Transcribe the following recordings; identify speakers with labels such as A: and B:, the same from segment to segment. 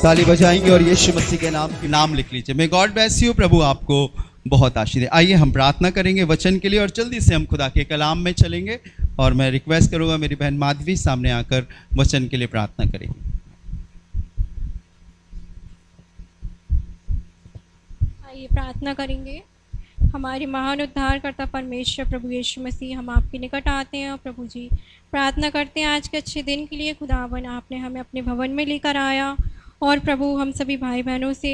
A: ताली बजाएंगे और यीशु मसीह के नाम लिख लीजिए। May God bless you. प्रभु आपको बहुत आशीष दे। आइए हम प्रार्थना करेंगे वचन के लिए और जल्दी से हम खुदा के कलाम में चलेंगे। और मैं रिक्वेस्ट करूंगा मेरी बहन माधवी सामने आकर वचन के लिए प्रार्थना करेंगे।
B: आइए प्रार्थना करेंगे। हमारे महान उद्धारकर्ता परमेश्वर प्रभु यीशु मसीह, हम आपके निकट आते हैं और प्रभु जी प्रार्थना करते हैं आज के अच्छे दिन के लिए। खुदावन आपने हमें अपने भवन में लेकर आया और प्रभु हम सभी भाई बहनों से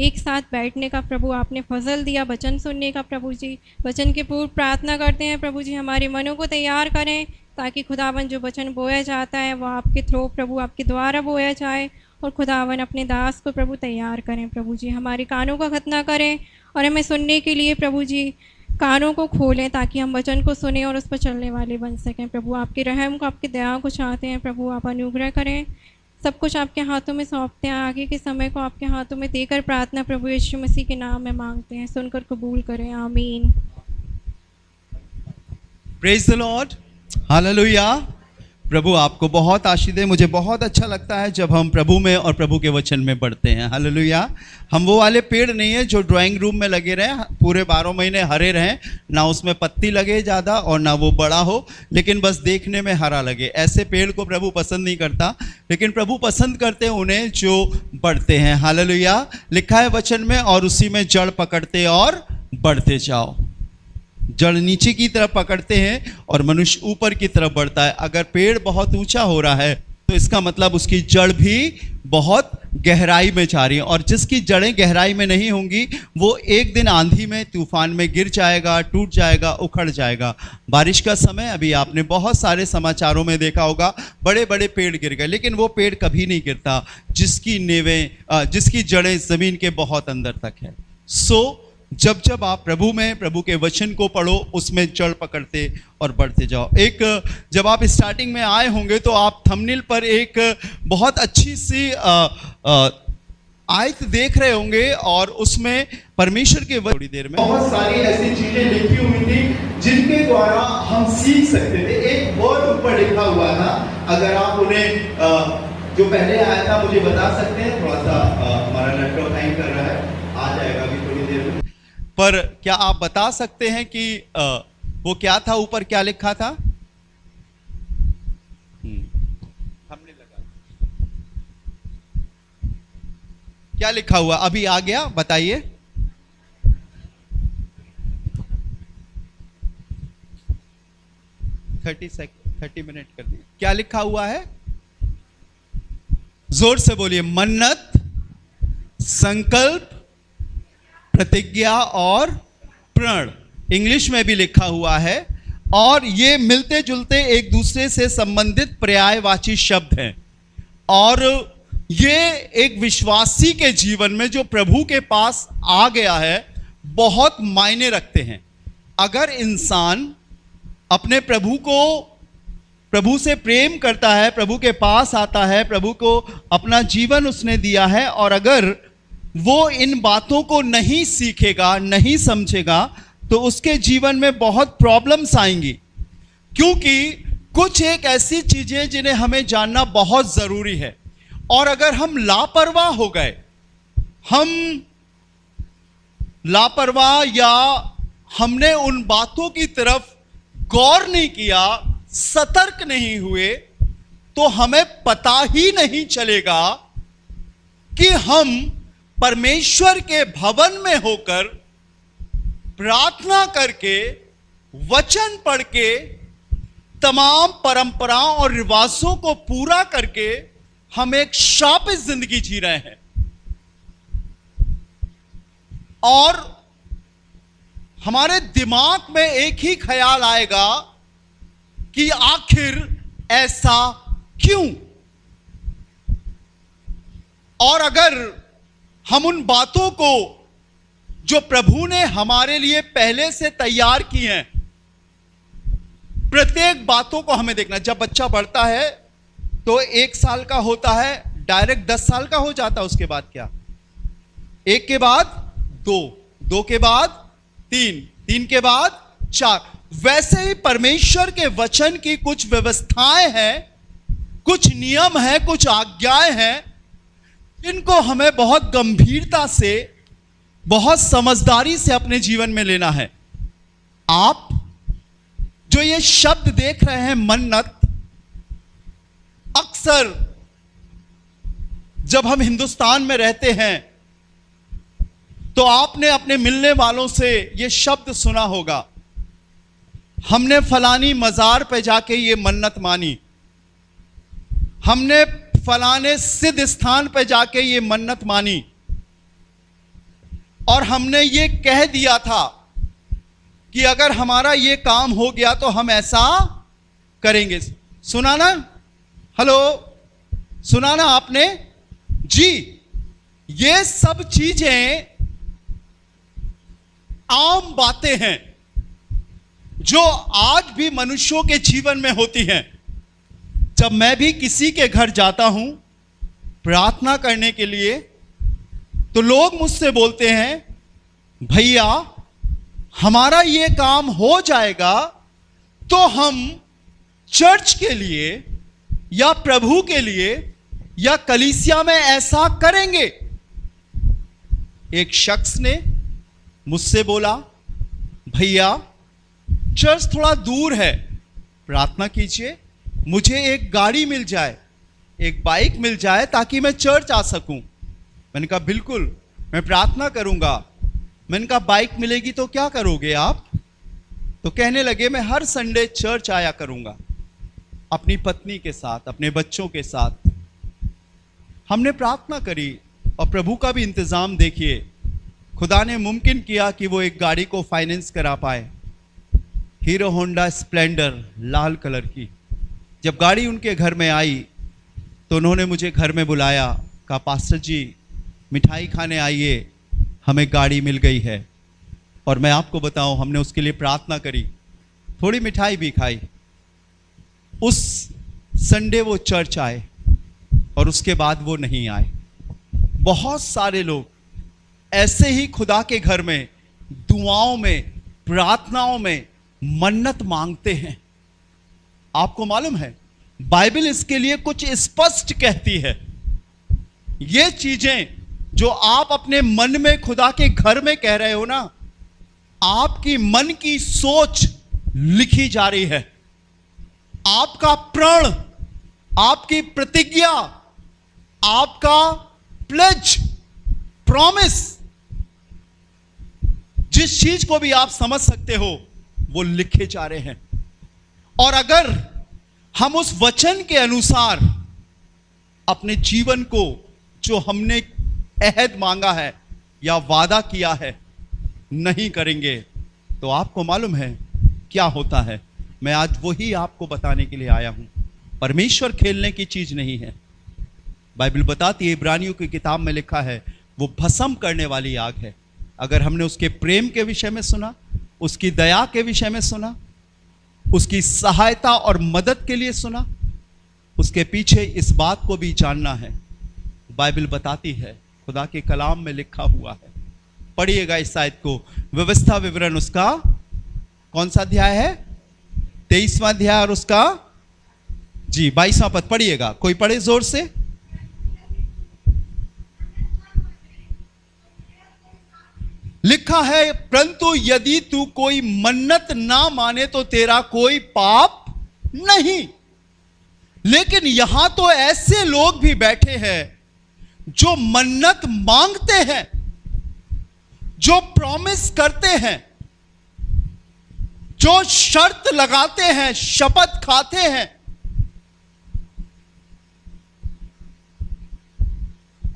B: एक साथ बैठने का प्रभु आपने फजल दिया, वचन सुनने का। प्रभु जी वचन के पूर्व प्रार्थना करते हैं प्रभु जी हमारे मनों को तैयार करें ताकि खुदावन जो वचन बोया जाता है वो आपके थ्रू प्रभु आपके द्वारा बोया जाए और खुदावन अपने दास को प्रभु तैयार करें। प्रभु जी हमारे कानों का खतना करें और हमें सुनने के लिए प्रभु जी कानों को खोलें ताकि हम वचन को सुने और उस पर चलने वाले बन सकें। प्रभु आपके रहम को आपकी दया को चाहते हैं। प्रभु आप अनुग्रह करें। सब कुछ आपके हाथों में सौंपते हैं। आगे के समय को आपके हाथों में देकर प्रार्थना प्रभु यीशु मसीह के नाम में मांगते हैं। सुनकर कबूल करें। आमीन।
A: Praise the Lord. हालेलुया। प्रभु आपको बहुत आशीष दे। मुझे बहुत अच्छा लगता है जब हम प्रभु में और प्रभु के वचन में बढ़ते हैं। हालेलुया। हम वो वाले पेड़ नहीं है जो ड्राइंग रूम में लगे रहें, पूरे 12 महीने हरे रहें, ना उसमें पत्ती लगे ज़्यादा और ना वो बड़ा हो, लेकिन बस देखने में हरा लगे। ऐसे पेड़ को प्रभु पसंद नहीं करता, लेकिन प्रभु पसंद करते हैं उन्हें जो बढ़ते हैं। हालेलुया। लिखा है वचन में, और उसी में जड़ पकड़ते और बढ़ते जाओ। जड़ नीचे की तरफ पकड़ते हैं और मनुष्य ऊपर की तरफ बढ़ता है। अगर पेड़ बहुत ऊंचा हो रहा है तो इसका मतलब उसकी जड़ भी बहुत गहराई में जा रही है, और जिसकी जड़ें गहराई में नहीं होंगी वो एक दिन आंधी में तूफान में गिर जाएगा, टूट जाएगा, उखड़ जाएगा। बारिश का समय अभी आपने बहुत सारे समाचारों में देखा होगा, बड़े बड़े पेड़ गिर गए, लेकिन वो पेड़ कभी नहीं गिरता जिसकी जड़ें जमीन के बहुत अंदर तक है। जब जब आप प्रभु में प्रभु के वचन को पढ़ो उसमें जड़ पकड़ते और बढ़ते जाओ। जब आप स्टार्टिंग में आए होंगे तो आप थंबनेल पर एक बहुत अच्छी सी आयत देख रहे होंगे और उसमें परमेश्वर के थोड़ी देर में बहुत सारी ऐसी चीजें लिखी हुई थी जिनके द्वारा हम सीख सकते थे। एक वर्ड ऊपर लिखा हुआ था, अगर आप उन्हें जो पहले आया था मुझे बता सकते हैं। थोड़ा सा हमारा लैपटॉप हैंग कर रहा है, आ जाएगा अभी थोड़ी देर में। पर क्या आप बता सकते हैं कि वो क्या था, ऊपर क्या लिखा था? हमने लगा क्या लिखा हुआ अभी आ गया, बताइए। थर्टी मिनट कर दिए। क्या लिखा हुआ है? जोर से बोलिए। मन्नत, संकल्प, प्रतिज्ञा और प्रण। इंग्लिश में भी लिखा हुआ है, और ये मिलते जुलते एक दूसरे से संबंधित पर्यायवाची शब्द हैं, और ये एक विश्वासी के जीवन में जो प्रभु के पास आ गया है बहुत मायने रखते हैं। अगर इंसान अपने प्रभु से प्रेम करता है, प्रभु के पास आता है, प्रभु को अपना जीवन उसने दिया है, और अगर वो इन बातों को नहीं सीखेगा, नहीं समझेगा, तो उसके जीवन में बहुत प्रॉब्लम्स आएंगी। क्योंकि कुछ एक ऐसी चीजें जिन्हें हमें जानना बहुत जरूरी है, और अगर हम लापरवाह या हमने उन बातों की तरफ गौर नहीं किया, सतर्क नहीं हुए, तो हमें पता ही नहीं चलेगा कि हम परमेश्वर के भवन में होकर प्रार्थना करके, वचन पढ़ के, तमाम परंपराओं और रिवाजों को पूरा करके हम एक शापित जिंदगी जी रहे हैं। और हमारे दिमाग में एक ही ख्याल आएगा कि आखिर ऐसा क्यों? और अगर हम उन बातों को जो प्रभु ने हमारे लिए पहले से तैयार की हैं, प्रत्येक बातों को हमें देखना। जब बच्चा बढ़ता है तो 1 साल का होता है, डायरेक्ट 10 साल का हो जाता है। उसके बाद क्या? 1 के बाद 2, 2 के बाद 3, 3 के बाद 4। वैसे ही परमेश्वर के वचन की कुछ व्यवस्थाएं हैं, कुछ नियम हैं, कुछ आज्ञाएं हैं इनको हमें बहुत गंभीरता से, बहुत समझदारी से अपने जीवन में लेना है। आप जो ये शब्द देख रहे हैं मन्नत, अक्सर जब हम हिंदुस्तान में रहते हैं तो आपने अपने मिलने वालों से ये शब्द सुना होगा, हमने फलानी मजार पे जाके ये मन्नत मानी, हमने फलाने सिद्ध स्थान पे जाके ये मन्नत मानी, और हमने ये कह दिया था कि अगर हमारा ये काम हो गया तो हम ऐसा करेंगे। सुना ना? हेलो, सुना ना आपने जी? ये सब चीजें आम बातें हैं जो आज भी मनुष्यों के जीवन में होती हैं। जब मैं भी किसी के घर जाता हूं प्रार्थना करने के लिए, तो लोग मुझसे बोलते हैं, भैया हमारा ये काम हो जाएगा तो हम चर्च के लिए या प्रभु के लिए या कलीसिया में ऐसा करेंगे। एक शख्स ने मुझसे बोला, भैया चर्च थोड़ा दूर है, प्रार्थना कीजिए मुझे एक गाड़ी मिल जाए, एक बाइक मिल जाए ताकि मैं चर्च आ सकूं। मैंने कहा बिल्कुल मैं प्रार्थना करूंगा। मैंने कहा बाइक मिलेगी तो क्या करोगे आप? तो कहने लगे मैं हर संडे चर्च आया करूंगा अपनी पत्नी के साथ, अपने बच्चों के साथ। हमने प्रार्थना करी और प्रभु का भी इंतजाम देखिए, खुदा ने मुमकिन किया कि वो एक गाड़ी को फाइनेंस करा पाए, हीरो होंडा स्प्लेंडर लाल कलर की। जब गाड़ी उनके घर में आई तो उन्होंने मुझे घर में बुलाया, कहा पास्टर जी मिठाई खाने आइए, हमें गाड़ी मिल गई है। और मैं आपको बताऊं, हमने उसके लिए प्रार्थना करी, थोड़ी मिठाई भी खाई। उस संडे वो चर्च आए और उसके बाद वो नहीं आए। बहुत सारे लोग ऐसे ही खुदा के घर में दुआओं में, प्रार्थनाओं में मन्नत मांगते हैं। आपको मालूम है बाइबल इसके लिए कुछ स्पष्ट कहती है। ये चीजें जो आप अपने मन में खुदा के घर में कह रहे हो ना, आपकी मन की सोच लिखी जा रही है। आपका प्रण, आपकी प्रतिज्ञा, आपका प्लेज, प्रॉमिस, जिस चीज को भी आप समझ सकते हो वो लिखे जा रहे हैं। और अगर हम उस वचन के अनुसार अपने जीवन को, जो हमने अहद मांगा है या वादा किया है, नहीं करेंगे तो आपको मालूम है क्या होता है। मैं आज वही आपको बताने के लिए आया हूं। परमेश्वर खेलने की चीज नहीं है। बाइबल बताती है, इब्रानियों की किताब में लिखा है, वो भस्म करने वाली आग है। अगर हमने उसके प्रेम के विषय में सुना, उसकी दया के विषय में सुना, उसकी सहायता और मदद के लिए सुना, उसके पीछे इस बात को भी जानना है। बाइबल बताती है, खुदा के कलाम में लिखा हुआ है। पढ़िएगा इस आयत को, व्यवस्था विवरण उसका कौन सा अध्याय है? 23वां अध्याय और उसका 22वां पद पढ़िएगा। कोई पढ़े जोर से। लिखा है, परंतु यदि तू कोई मन्नत ना माने तो तेरा कोई पाप नहीं। लेकिन यहां तो ऐसे लोग भी बैठे हैं जो मन्नत मांगते हैं, जो प्रॉमिस करते हैं, जो शर्त लगाते हैं, शपथ खाते हैं,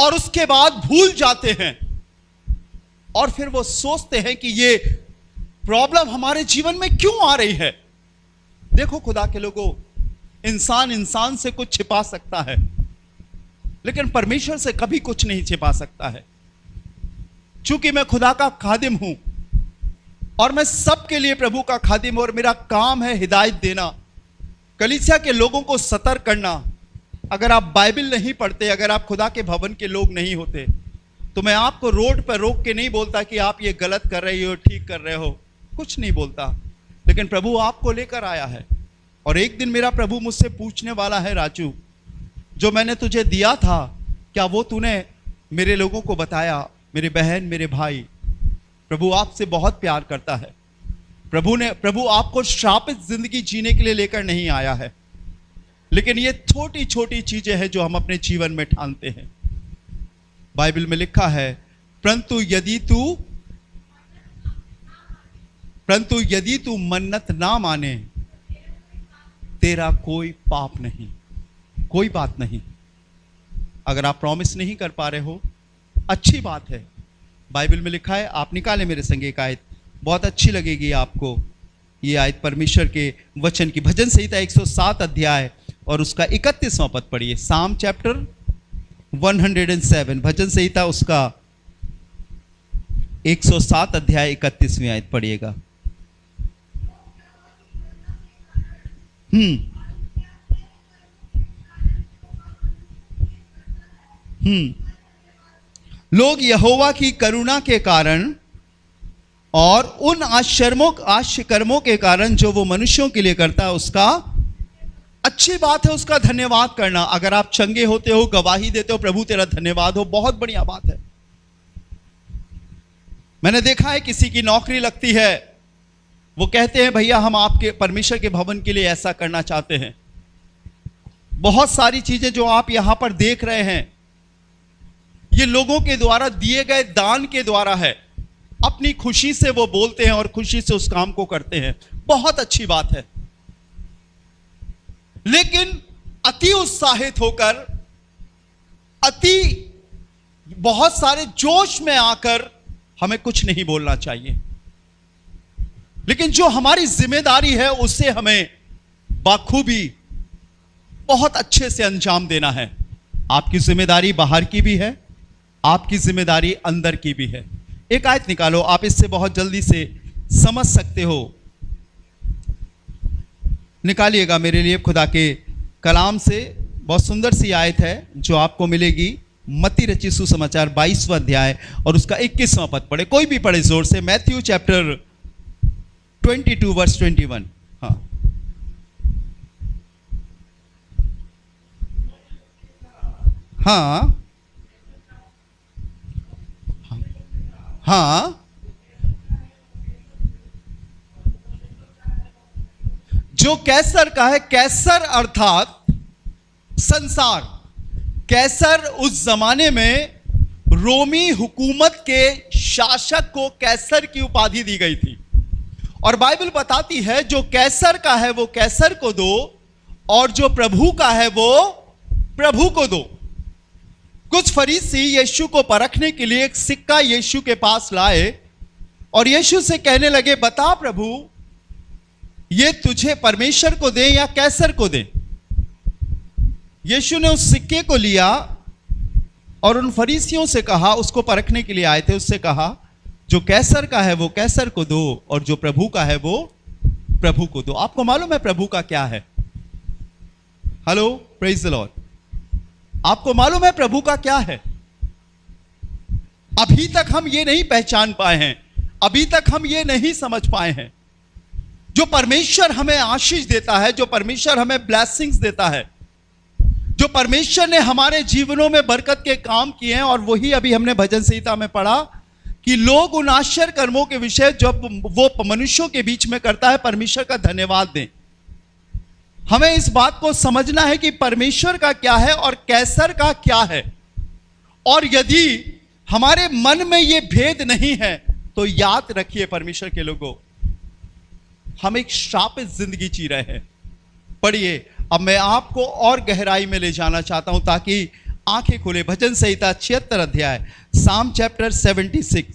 A: और उसके बाद भूल जाते हैं। और फिर वो सोचते हैं कि ये प्रॉब्लम हमारे जीवन में क्यों आ रही है। देखो खुदा के लोगों, इंसान इंसान से कुछ छिपा सकता है, लेकिन परमेश्वर से कभी कुछ नहीं छिपा सकता है। चूंकि मैं खुदा का खादिम हूं और मैं सबके लिए प्रभु का खादिम हूं, और मेरा काम है हिदायत देना, कलीसिया के लोगों को सतर्क करना। अगर आप बाइबल नहीं पढ़ते, अगर आप खुदा के भवन के लोग नहीं होते, तो मैं आपको रोड पर रोक के नहीं बोलता कि आप ये गलत कर रहे हो, ठीक कर रहे हो, कुछ नहीं बोलता। लेकिन प्रभु आपको लेकर आया है, और एक दिन मेरा प्रभु मुझसे पूछने वाला है, राजू जो मैंने तुझे दिया था क्या वो तूने मेरे लोगों को बताया, मेरे बहन मेरे भाई, प्रभु आपसे बहुत प्यार करता है। प्रभु आपको श्रापित जिंदगी जीने के लिए लेकर नहीं आया है, लेकिन ये छोटी छोटी चीजें हैं जो हम अपने जीवन में ठानते हैं। बाइबल में लिखा है, परंतु यदि तू मन्नत ना माने, तेरा कोई पाप नहीं, कोई बात नहीं। अगर आप प्रॉमिस नहीं कर पा रहे हो, अच्छी बात है। बाइबल में लिखा है, आप निकालें मेरे संग एक आयत, बहुत अच्छी लगेगी आपको ये आयत परमेश्वर के वचन की। भजन संहिता 107 अध्याय और उसका 31वां पद पढ़िए। साम चैप्टर 107, भजन संहिता उसका 107 अध्याय 31वीं आयत पढ़िएगा। लोग यहोवा की करुणा के कारण और उन आश्चर्यकर्मों के कारण जो वो मनुष्यों के लिए करता है, उसका अच्छी बात है उसका धन्यवाद करना। अगर आप चंगे होते हो, गवाही देते हो, प्रभु तेरा धन्यवाद हो, बहुत बढ़िया बात है। मैंने देखा है किसी की नौकरी लगती है, वो कहते हैं भैया हम आपके परमेश्वर के भवन के लिए ऐसा करना चाहते हैं। बहुत सारी चीजें जो आप यहां पर देख रहे हैं, ये लोगों के द्वारा दिए गए दान के द्वारा है। अपनी खुशी से वो बोलते हैं और खुशी से उस काम को करते हैं, बहुत अच्छी बात है। लेकिन अति उत्साहित होकर, बहुत सारे जोश में आकर हमें कुछ नहीं बोलना चाहिए। लेकिन जो हमारी जिम्मेदारी है उसे हमें बाखूबी बहुत अच्छे से अंजाम देना है। आपकी जिम्मेदारी बाहर की भी है, आपकी जिम्मेदारी अंदर की भी है। एक आयत निकालो, आप इससे बहुत जल्दी से समझ सकते हो। निकालिएगा मेरे लिए खुदा के कलाम से, बहुत सुंदर सी आयत है जो आपको मिलेगी मत्ती रचित सुसमाचार 22वां अध्याय और उसका 21वां पद पढ़े। कोई भी पढ़े जोर से। Matthew chapter 22 verse 21। हाँ, जो कैसर का है, कैसर अर्थात संसार। कैसर उस जमाने में रोमी हुकूमत के शासक को कैसर की उपाधि दी गई थी। और बाइबल बताती है जो कैसर का है वो कैसर को दो, और जो प्रभु का है वो प्रभु को दो। कुछ फरीसी यीशु को परखने के लिए एक सिक्का यीशु के पास लाए और यीशु से कहने लगे, बता प्रभु, ये तुझे परमेश्वर को दे या कैसर को दे? यीशु ने उस सिक्के को लिया और उन फरीसियों से कहा, उसको परखने के लिए आए थे, उससे कहा जो कैसर का है वो कैसर को दो और जो प्रभु का है वो प्रभु को दो। आपको मालूम है प्रभु का क्या है? Hello, praise the Lord. आपको मालूम है प्रभु का क्या है? अभी तक हम ये नहीं पहचान पाए हैं, अभी तक हम ये नहीं समझ पाए हैं। जो परमेश्वर हमें आशीष देता है, जो परमेश्वर हमें ब्लेसिंग्स देता है, जो परमेश्वर ने हमारे जीवनों में बरकत के काम किए हैं, और वही अभी हमने भजन संहिता में पढ़ा कि लोग उन आश्चर्य कर्मों के विषय जब वो मनुष्यों के बीच में करता है, परमेश्वर का धन्यवाद दें। हमें इस बात को समझना है कि परमेश्वर का क्या है और कैसर का क्या है। और यदि हमारे मन में ये भेद नहीं है तो याद रखिए परमेश्वर के लोगों, हम एक श्रापित जिंदगी जी रहे हैं। पढ़िए, अब मैं आपको और गहराई में ले जाना चाहता हूं ताकि आंखें खुले। भजन संहिता 76 अध्याय, साम चैप्टर 76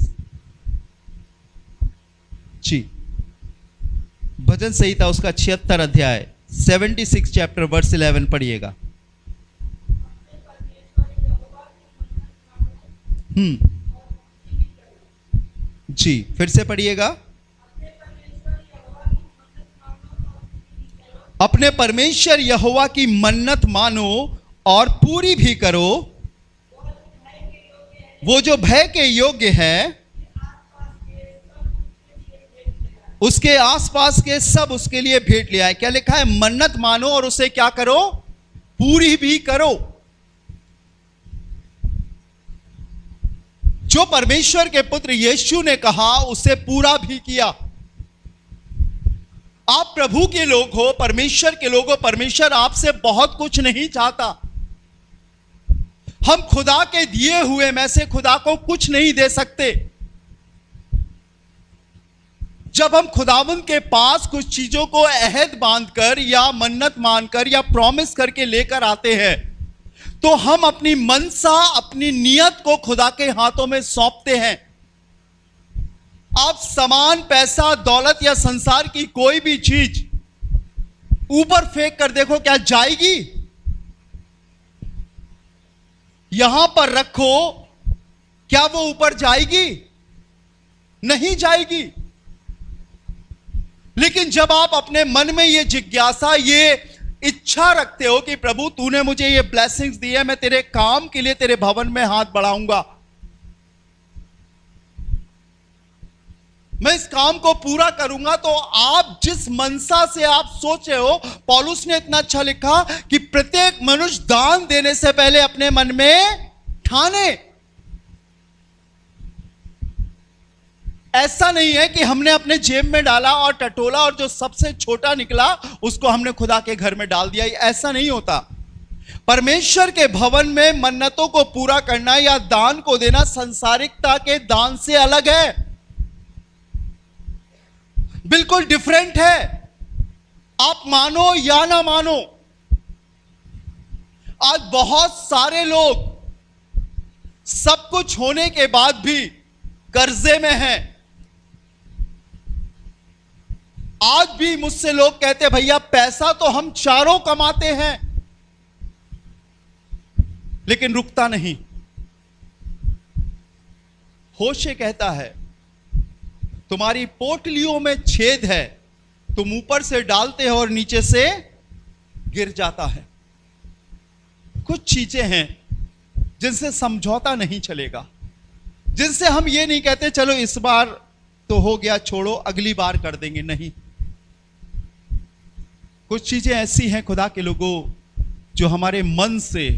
A: जी, भजन संहिता उसका 76 अध्याय 76 चैप्टर वर्स 11 पढ़िएगा। जी, फिर से पढ़िएगा। अपने परमेश्वर यहोवा की मन्नत मानो और पूरी भी करो। वो जो भय के योग्य है, उसके आसपास के सब उसके लिए भेंट ले आए। क्या लिखा है? मन्नत मानो और उसे क्या करो? पूरी भी करो। जो परमेश्वर के पुत्र यीशु ने कहा उसे पूरा भी किया। आप प्रभु के लोग हो, परमेश्वर के लोग हो, परमेश्वर आपसे बहुत कुछ नहीं चाहता। हम खुदा के दिए हुए में से खुदा को कुछ नहीं दे सकते। जब हम खुदावंद के पास कुछ चीजों को अहद बांधकर या मन्नत मानकर या प्रॉमिस करके लेकर आते हैं, तो हम अपनी मनसा, अपनी नियत को खुदा के हाथों में सौंपते हैं। आप सामान, पैसा, दौलत या संसार की कोई भी चीज ऊपर फेंक कर देखो, क्या जाएगी? यहां पर रखो, क्या वो ऊपर जाएगी? नहीं जाएगी। लेकिन जब आप अपने मन में ये जिज्ञासा, ये इच्छा रखते हो कि प्रभु तूने मुझे ये ब्लेसिंग्स दी है, मैं तेरे काम के लिए तेरे भवन में हाथ बढ़ाऊंगा, मैं इस काम को पूरा करूंगा, तो आप जिस मनसा से आप सोचे हो, पौलुस ने इतना अच्छा लिखा कि प्रत्येक मनुष्य दान देने से पहले अपने मन में ठाने। ऐसा नहीं है कि हमने अपने जेब में डाला और टटोला और जो सबसे छोटा निकला उसको हमने खुदा के घर में डाल दिया। ऐसा नहीं होता। परमेश्वर के भवन में मन्नतों को पूरा करना या दान को देना संसारिकता के दान से अलग है, बिल्कुल डिफरेंट है। आप मानो या ना मानो, आज बहुत सारे लोग सब कुछ होने के बाद भी कर्जे में हैं। आज भी मुझसे लोग कहते भैया पैसा तो हम चारों कमाते हैं, लेकिन रुकता नहीं। होशे कहता है तुम्हारी पोटलियों में छेद है, तुम ऊपर से डालते हो और नीचे से गिर जाता है। कुछ चीजें हैं जिनसे समझौता नहीं चलेगा, जिनसे हम ये नहीं कहते चलो इस बार तो हो गया, छोड़ो अगली बार कर देंगे। नहीं, कुछ चीजें ऐसी हैं खुदा के लोगों जो हमारे मन से,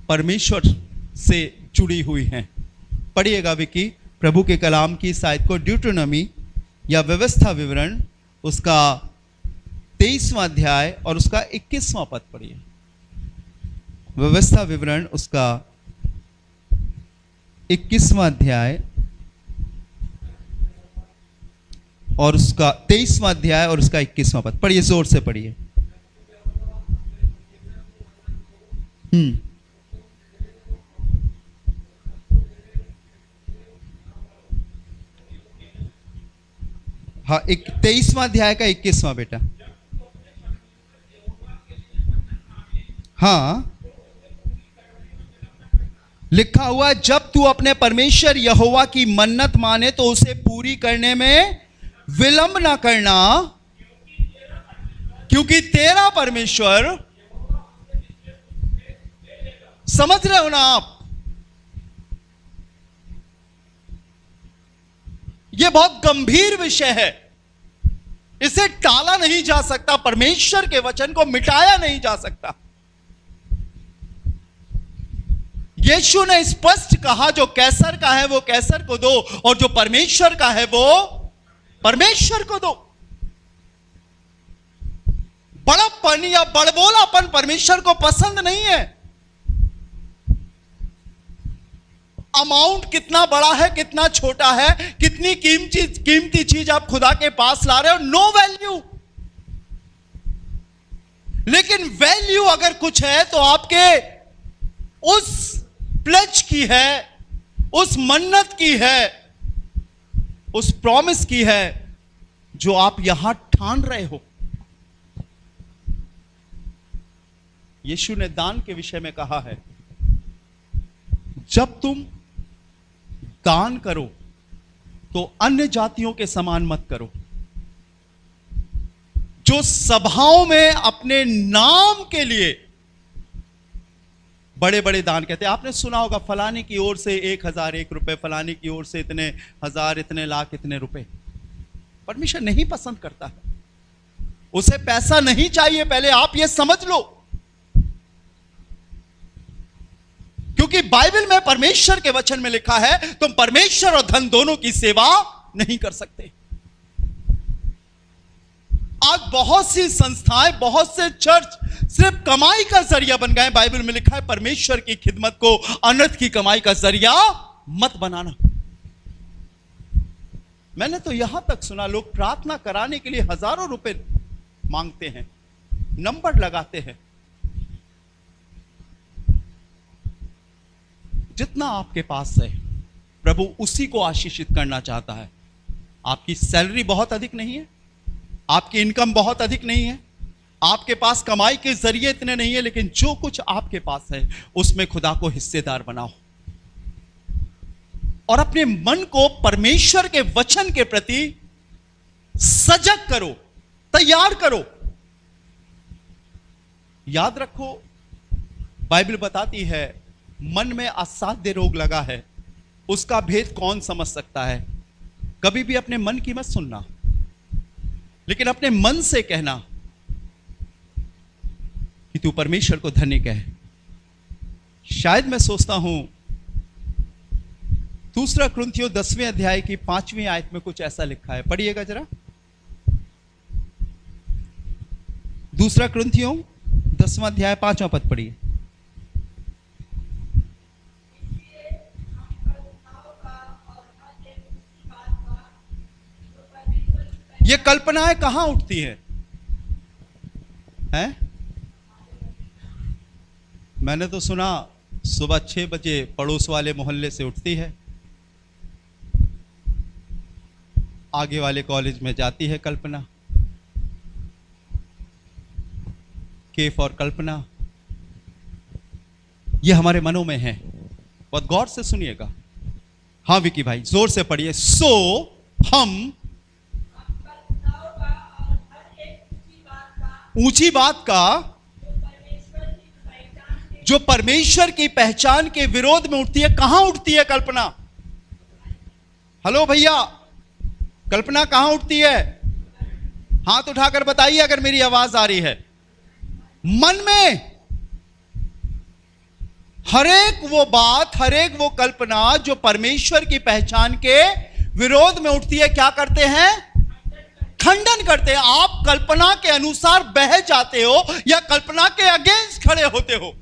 A: परमेश्वर से जुड़ी हुई हैं। पढ़िएगा विकी प्रभु के कलाम की इस आयत को, ड्यूटोनॉमी या व्यवस्था विवरण उसका 23वां अध्याय और उसका 21वां पद पढ़िए। व्यवस्था विवरण उसका 21वां अध्याय और उसका 23वां अध्याय और उसका 21वां पद पढ़िए, जोर से पढ़िए। हाँ, 23वां अध्याय का 21वां बेटा। हाँ, लिखा हुआ जब तू अपने परमेश्वर यहोवा की मन्नत माने तो उसे पूरी करने में विलंब ना करना, क्योंकि तेरा परमेश्वर, समझ रहे हो ना आप, यह बहुत गंभीर विषय है, इसे टाला नहीं जा सकता, परमेश्वर के वचन को मिटाया नहीं जा सकता। यीशु ने स्पष्ट कहा जो कैसर का है वो कैसर को दो और जो परमेश्वर का है वो परमेश्वर को दो। बड़प्पन या बड़बोलापन परमेश्वर को पसंद नहीं है। अमाउंट कितना बड़ा है, कितना छोटा है, कितनी कीमती चीज आप खुदा के पास ला रहे हो, नो वैल्यू। लेकिन वैल्यू अगर कुछ है तो आपके उस प्लेज की है, उस मन्नत की है, उस प्रॉमिस की है जो आप यहां ठान रहे हो। यीशु ने दान के विषय में कहा है, जब तुम दान करो तो अन्य जातियों के समान मत करो, जो सभाओं में अपने नाम के लिए बड़े बड़े दान कहते हैं। आपने सुना होगा फलाने की ओर से 1001 रुपए, फलाने की ओर से इतने हजार, इतने लाख, इतने रुपए। परमेश्वर नहीं पसंद करता है, उसे पैसा नहीं चाहिए। पहले आप ये समझ लो, क्योंकि बाइबल में परमेश्वर के वचन में लिखा है तुम परमेश्वर और धन दोनों की सेवा नहीं कर सकते। आज बहुत सी संस्थाएं, बहुत से चर्च सिर्फ कमाई का जरिया बन गए। बाइबल में लिखा है परमेश्वर की खिदमत को अनर्थ की कमाई का जरिया मत बनाना। मैंने तो यहां तक सुना लोग प्रार्थना कराने के लिए हजारों रुपए मांगते हैं, नंबर लगाते हैं। जितना आपके पास है प्रभु उसी को आशीषित करना चाहता है। आपकी सैलरी बहुत अधिक नहीं है, आपकी इनकम बहुत अधिक नहीं है, आपके पास कमाई के जरिए इतने नहीं है, लेकिन जो कुछ आपके पास है उसमें खुदा को हिस्सेदार बनाओ और अपने मन को परमेश्वर के वचन के प्रति सजग करो, तैयार करो। याद रखो बाइबल बताती है मन में असाध्य रोग लगा है, उसका भेद कौन समझ सकता है। कभी भी अपने मन की मत सुनना, लेकिन अपने मन से कहना कि तू परमेश्वर को धन्य कह। शायद मैं सोचता हूं 2 कुरिन्थियों 10वें अध्याय की 5वीं आयत में कुछ ऐसा लिखा है, पढ़िएगा जरा। 2 कुरिन्थियों 10वां अध्याय 5वां पद पढ़िए। ये कल्पनाएं कहां उठती हैं? मैंने तो सुना सुबह 6 बजे पड़ोस वाले मोहल्ले से उठती है, आगे वाले कॉलेज में जाती है कल्पना, केफ और कल्पना, ये हमारे मनों में है। बहुत गौर से सुनिएगा। हाँ विकी भाई जोर से पढ़िए। सो हम ऊंची बात का जो परमेश्वर की पहचान के विरोध में उठती है, कहां उठती है कल्पना? हेलो भैया, कल्पना कहां उठती है? हाथ उठाकर बताइए अगर मेरी आवाज आ रही है। मन में। हरेक वो बात, हरेक वो कल्पना जो परमेश्वर की पहचान के विरोध में उठती है, क्या करते हैं? खंडन करते हैं। आप कल्पना के अनुसार बह जाते हो या कल्पना के अगेंस्ट खड़े होते हो।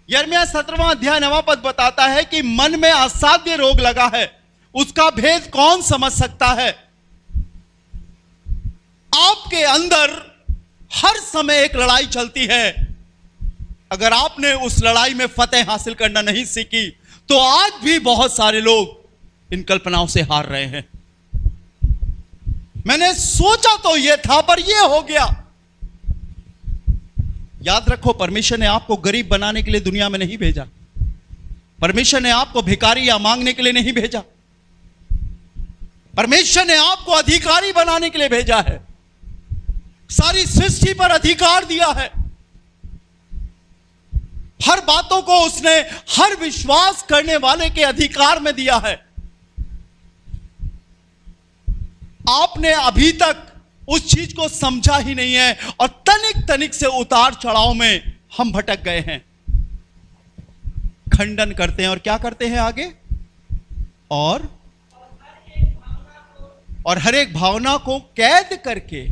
A: यिर्मयाह 17वां अध्याय 9वां पद बताता है कि मन में असाध्य रोग लगा है, उसका भेद कौन समझ सकता है? आपके अंदर हर समय एक लड़ाई चलती है। अगर आपने उस लड़ाई में फतेह हासिल करना नहीं सीखी तो आज भी बहुत सारे लोग इन कल्पनाओं से हार रहे हैं। मैंने सोचा तो यह था पर यह हो गया। याद रखो परमेश्वर ने आपको गरीब बनाने के लिए दुनिया में नहीं भेजा। परमेश्वर ने आपको भिखारी या मांगने के लिए नहीं भेजा। परमेश्वर ने आपको अधिकारी बनाने के लिए भेजा है। सारी सृष्टि पर अधिकार दिया है। हर बातों को उसने हर विश्वास करने वाले के अधिकार में दिया है। आपने अभी तक उस चीज को समझा ही नहीं है और तनिक तनिक से उतार चढ़ाव में हम भटक गए हैं। खंडन करते हैं और क्या करते हैं आगे? और हर एक भावना को कैद करके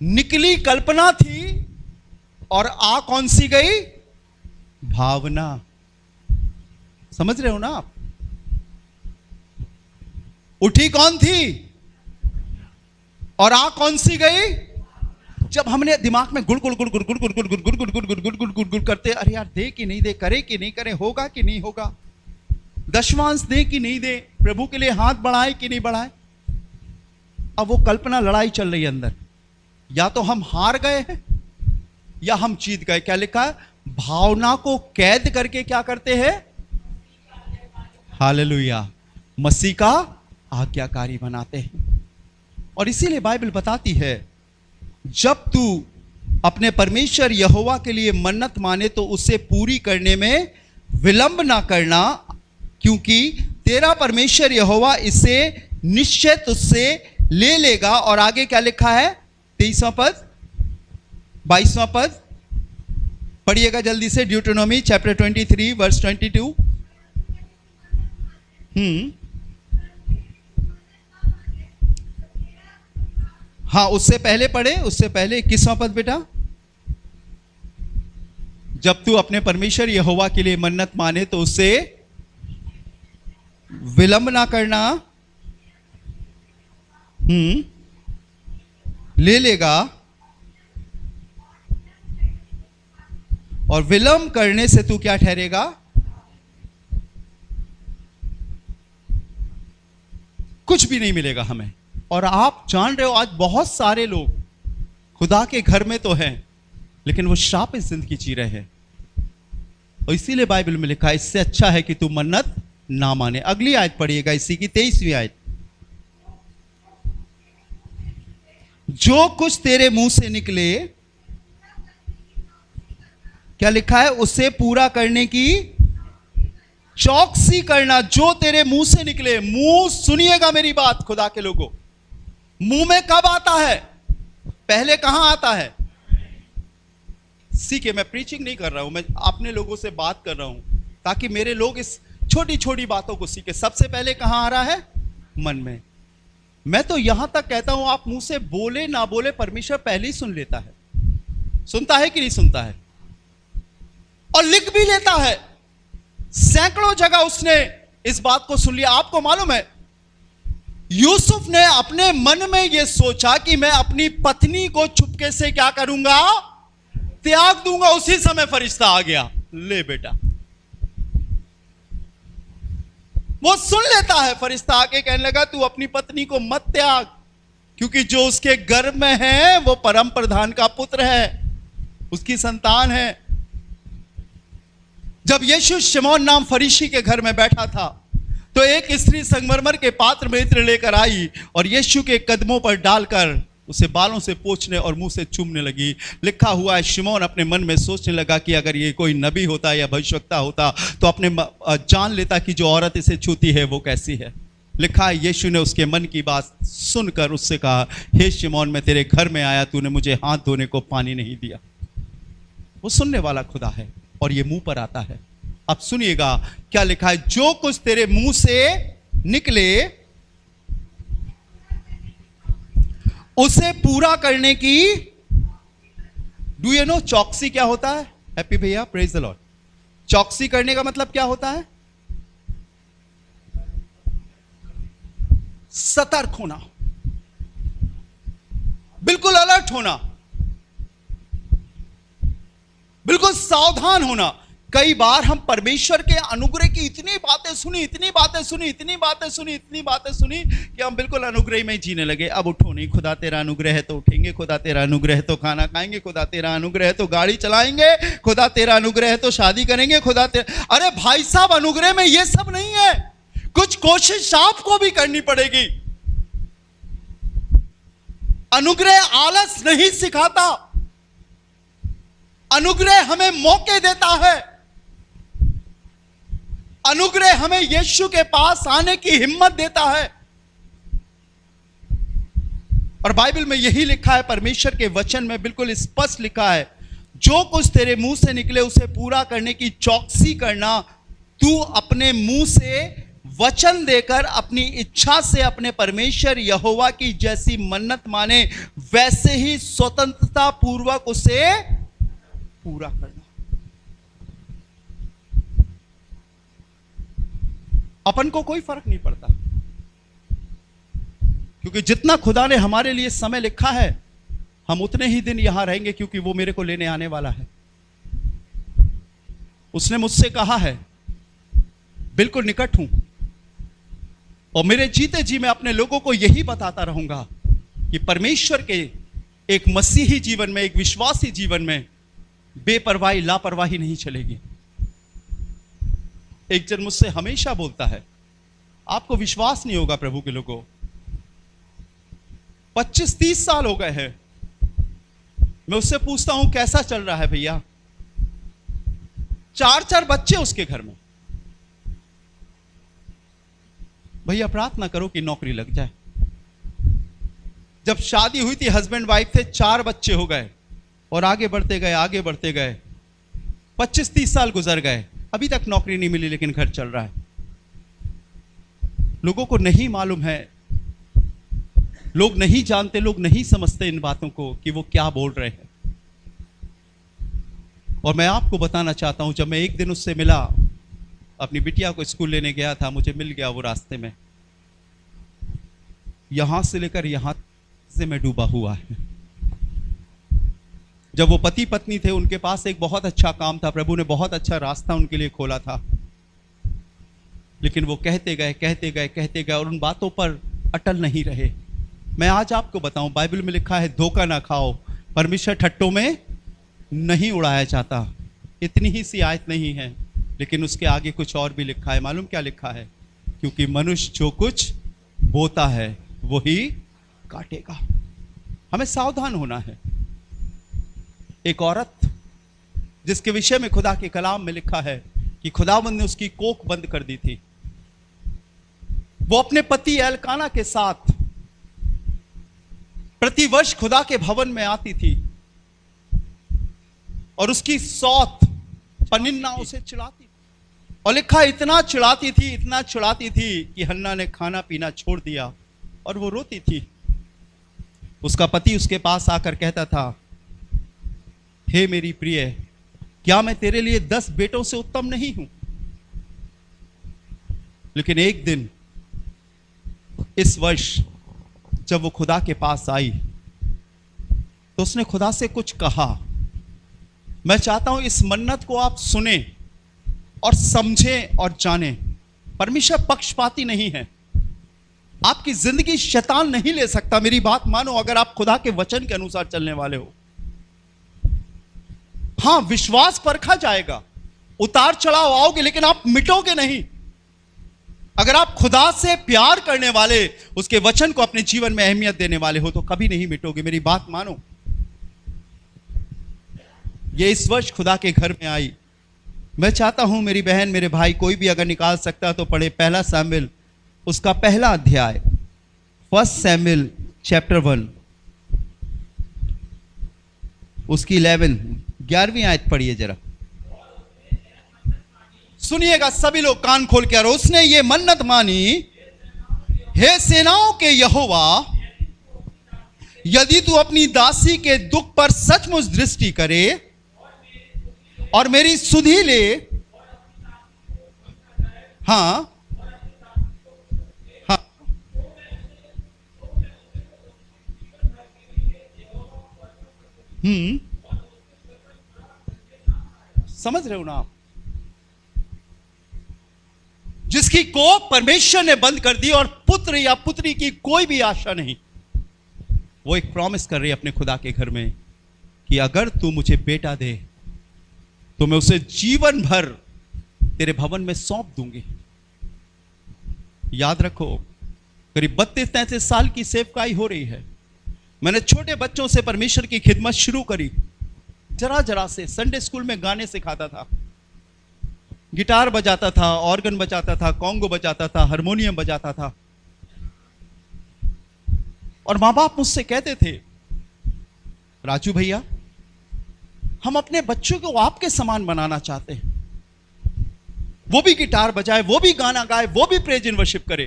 A: निकली कल्पना थी और आ कौन सी गई? भावना। समझ रहे हो ना आप? उठी कौन थी और आ कौन सी गई? जब हमने दिमाग में गुड़ गुड़ गुड़ गुड़ गुड़ गुड़ गुड़ गुड़ गुड़ गुड़ गुड़ गुड़ गुड़ गुड़ गुड़ गुड़ करते, अरे यार दे कि नहीं दे, करे कि नहीं करे, होगा कि नहीं होगा, दशमांश दे कि नहीं दे, प्रभु के लिए हाथ बढ़ाए कि नहीं बढ़ाए। अब वो कल्पना लड़ाई चल रही है अंदर। या तो हम हार गए हैं या हम जीत गए। क्या लिखा है? भावना को कैद करके क्या करते हैं? हालेलुया, मसीह का आज्ञाकारी बनाते हैं। और इसीलिए बाइबल बताती है जब तू अपने परमेश्वर यहोवा के लिए मन्नत माने तो उसे पूरी करने में विलंब ना करना, क्योंकि तेरा परमेश्वर यहोवा इसे निश्चय तुझसे ले लेगा। और आगे क्या लिखा है? 23वां पद, 22वां पद, पढ़िएगा जल्दी से, ड्यूटेरोनोमी चैप्टर 23 वर्स 22। हाँ, उससे पहले पढ़े, उससे पहले 21वां पद बेटा। जब तू अपने परमेश्वर यहोवा के लिए मन्नत माने तो उससे विलंब ना करना, ले लेगा, और विलंब करने से तू क्या ठहरेगा? कुछ भी नहीं मिलेगा हमें। और आप जान रहे हो आज बहुत सारे लोग खुदा के घर में तो हैं, लेकिन वो श्रापित जिंदगी जी रहे हैं। और इसीलिए बाइबल में लिखा है इससे अच्छा है कि तू मन्नत ना माने। अगली आयत पढ़िएगा, इसी की 23वीं आयत। जो कुछ तेरे मुंह से निकले, क्या लिखा है? उसे पूरा करने की चौकसी करना। जो तेरे मुंह से निकले, मुंह सुनिएगा मेरी बात खुदा के लोगों, मुंह में कब आता है? पहले कहां आता है? सीखे, मैं प्रीचिंग नहीं कर रहा हूं, मैं अपने लोगों से बात कर रहा हूं ताकि मेरे लोग इस छोटी छोटी बातों को सीखे। सबसे पहले कहां आ रहा है? मन में। मैं तो यहां तक कहता हूं, आप मुंह से बोले ना बोले, परमेश्वर पहले ही सुन लेता है। सुनता है कि नहीं सुनता है? और लिख भी लेता है। सैकड़ों जगह उसने इस बात को सुन लिया। आपको मालूम है, यूसुफ ने अपने मन में यह सोचा कि मैं अपनी पत्नी को चुपके से क्या करूंगा? त्याग दूंगा। उसी समय फरिश्ता आ गया, ले बेटा। वो सुन लेता है। फरिश्ता आके कहने लगा तू अपनी पत्नी को मत त्याग, क्योंकि जो उसके गर्भ में है वो परम प्रधान का पुत्र है, उसकी संतान है। जब यीशु शिमोन नाम फरीसी के घर में बैठा था तो एक स्त्री संगमरमर के पात्र में इत्र लेकर आई और यीशु के कदमों पर डालकर उसे बालों से पोंछने और मुंह से चूमने लगी। लिखा हुआ है, शिमोन अपने मन में सोचने लगा कि अगर ये कोई नबी होता या भविष्यवक्ता होता तो अपने जान लेता कि जो औरत इसे छूती है वो कैसी है। लिखा है, यीशु ने उसके मन की बात सुनकर उससे कहा, हे शिमोन, मैं तेरे घर में आया, तूने मुझे हाथ धोने को पानी नहीं दिया। वो सुनने वाला खुदा है और ये मुंह पर आता है। अब सुनिएगा क्या लिखा है, जो कुछ तेरे मुंह से निकले उसे पूरा करने की, डू यू नो चौकसी क्या होता है? हैप्पी भैया, प्रेज द लॉर्ड। चौकसी करने का मतलब क्या होता है? सतर्क होना, बिल्कुल अलर्ट होना, बिल्कुल सावधान होना। कई बार हम परमेश्वर के अनुग्रह की इतनी बातें सुनी कि हम बिल्कुल अनुग्रह में जीने लगे। अब उठो नहीं, खुदा तेरा अनुग्रह है तो उठेंगे, खुदा तेरा अनुग्रह है तो खाना खाएंगे, खुदा तेरा अनुग्रह है तो गाड़ी चलाएंगे, खुदा तेरा अनुग्रह है तो शादी करेंगे, खुदा तेरा। अरे भाई साहब, अनुग्रह में ये सब नहीं है। कुछ कोशिश आपको भी करनी पड़ेगी। अनुग्रह आलस नहीं सिखाता, अनुग्रह हमें मौके देता है। अनुग्रह हमें यीशु के पास आने की हिम्मत देता है। और बाइबल में यही लिखा है, परमेश्वर के वचन में बिल्कुल स्पष्ट लिखा है, जो कुछ तेरे मुंह से निकले उसे पूरा करने की चौकसी करना। तू अपने मुंह से वचन देकर अपनी इच्छा से अपने परमेश्वर यहोवा की जैसी मन्नत माने, वैसे ही स्वतंत्रता पूर्वक उसे पूरा करना। अपन को कोई फर्क नहीं पड़ता, क्योंकि जितना खुदा ने हमारे लिए समय लिखा है हम उतने ही दिन यहां रहेंगे, क्योंकि वो मेरे को लेने आने वाला है। उसने मुझसे कहा है, बिल्कुल निकट हूं, और मेरे जीते जी मैं अपने लोगों को यही बताता रहूंगा कि परमेश्वर के एक मसीही जीवन में, एक विश्वासी जीवन में बेपरवाही, लापरवाही नहीं चलेगी। एक जन मुझसे हमेशा बोलता है, आपको विश्वास नहीं होगा प्रभु के लोगों, 25-30 साल हो गए हैं। मैं उससे पूछता हूं कैसा चल रहा है भैया? 4-4 बच्चे उसके घर में। भैया प्रार्थना करो कि नौकरी लग जाए। जब शादी हुई थी, हस्बैंड वाइफ थे, 4 बच्चे हो गए और आगे बढ़ते गए, आगे बढ़ते गए। 25-30 साल गुजर गए, अभी तक नौकरी नहीं मिली, लेकिन घर चल रहा है। लोगों को नहीं मालूम है, लोग नहीं जानते, लोग नहीं समझते इन बातों को कि वो क्या बोल रहे हैं। और मैं आपको बताना चाहता हूं, जब मैं एक दिन उससे मिला, अपनी बिटिया को स्कूल लेने गया था, मुझे मिल गया वो रास्ते में, यहां से लेकर यहां से मैं डूबा हुआ है। जब वो पति पत्नी थे, उनके पास एक बहुत अच्छा काम था, प्रभु ने बहुत अच्छा रास्ता उनके लिए खोला था, लेकिन वो कहते गए और उन बातों पर अटल नहीं रहे। मैं आज आपको बताऊं, बाइबल में लिखा है, धोखा ना खाओ, परमेश्वर ठट्टों में नहीं उड़ाया जाता। इतनी ही सी आयत नहीं है, लेकिन उसके आगे कुछ और भी लिखा है। मालूम क्या लिखा है? क्योंकि मनुष्य जो कुछ बोता है वही काटेगा। हमें सावधान होना है। एक औरत जिसके विषय में खुदा के कलाम में लिखा है कि खुदावंद ने उसकी कोख बंद कर दी थी, वो अपने पति एलकाना के साथ प्रतिवर्ष खुदा के भवन में आती थी और उसकी सौत पनिन्ना उसे चिढ़ाती, और लिखा इतना चिढ़ाती थी कि हन्ना ने खाना पीना छोड़ दिया और वो रोती थी। उसका पति उसके पास आकर कहता था, हे मेरी प्रिय, क्या मैं तेरे लिए 10 बेटों से उत्तम नहीं हूं? लेकिन एक दिन इस वर्ष जब वो खुदा के पास आई तो उसने खुदा से कुछ कहा। मैं चाहता हूं इस मन्नत को आप सुने और समझें और जानें। परमेश्वर पक्षपाती नहीं है, आपकी जिंदगी शैतान नहीं ले सकता। मेरी बात मानो, अगर आप खुदा के वचन के अनुसार चलने वाले हो। हां, विश्वास परखा जाएगा, उतार चढ़ाव आओगे, लेकिन आप मिटोगे नहीं। अगर आप खुदा से प्यार करने वाले, उसके वचन को अपने जीवन में अहमियत देने वाले हो, तो कभी नहीं मिटोगे। मेरी बात मानो। ये इस वर्ष खुदा के घर में आई। मैं चाहता हूं मेरी बहन, मेरे भाई, कोई भी अगर निकाल सकता तो पढ़े पहला शमूएल उसका पहला अध्याय, 1 शमूएल चैप्टर 1 उसकी 11वीं आयत पढ़िए जरा। सुनिएगा सभी लोग कान खोल के। और उसने ये मन्नत मानी, हे सेनाओं के यहोवा, यदि तू अपनी दासी के दुख पर सचमुच दृष्टि करे और मेरी सुधि ले, हाँ हाँ, समझ रहे हो ना आप? जिसकी कोख परमेश्वर ने बंद कर दी और पुत्र या पुत्री की कोई भी आशा नहीं, वो एक प्रॉमिस कर रही है अपने खुदा के घर में कि अगर तू मुझे बेटा दे तो मैं उसे जीवन भर तेरे भवन में सौंप दूंगी। याद रखो, करीब 32-33 साल की सेवकाई हो रही है। मैंने छोटे बच्चों से परमेश्वर की खिदमत शुरू करी, जरा जरा से। संडे स्कूल में गाने सिखाता था, गिटार बजाता था, ऑर्गन बजाता था, कॉन्गो बजाता था, हारमोनियम बजाता था। और माँ बाप मुझसे कहते थे, राजू भैया, हम अपने बच्चों को आपके समान बनाना चाहते हैं, वो भी गिटार बजाए, वो भी गाना गाए, वो भी प्रेज एंड वर्शिप करे।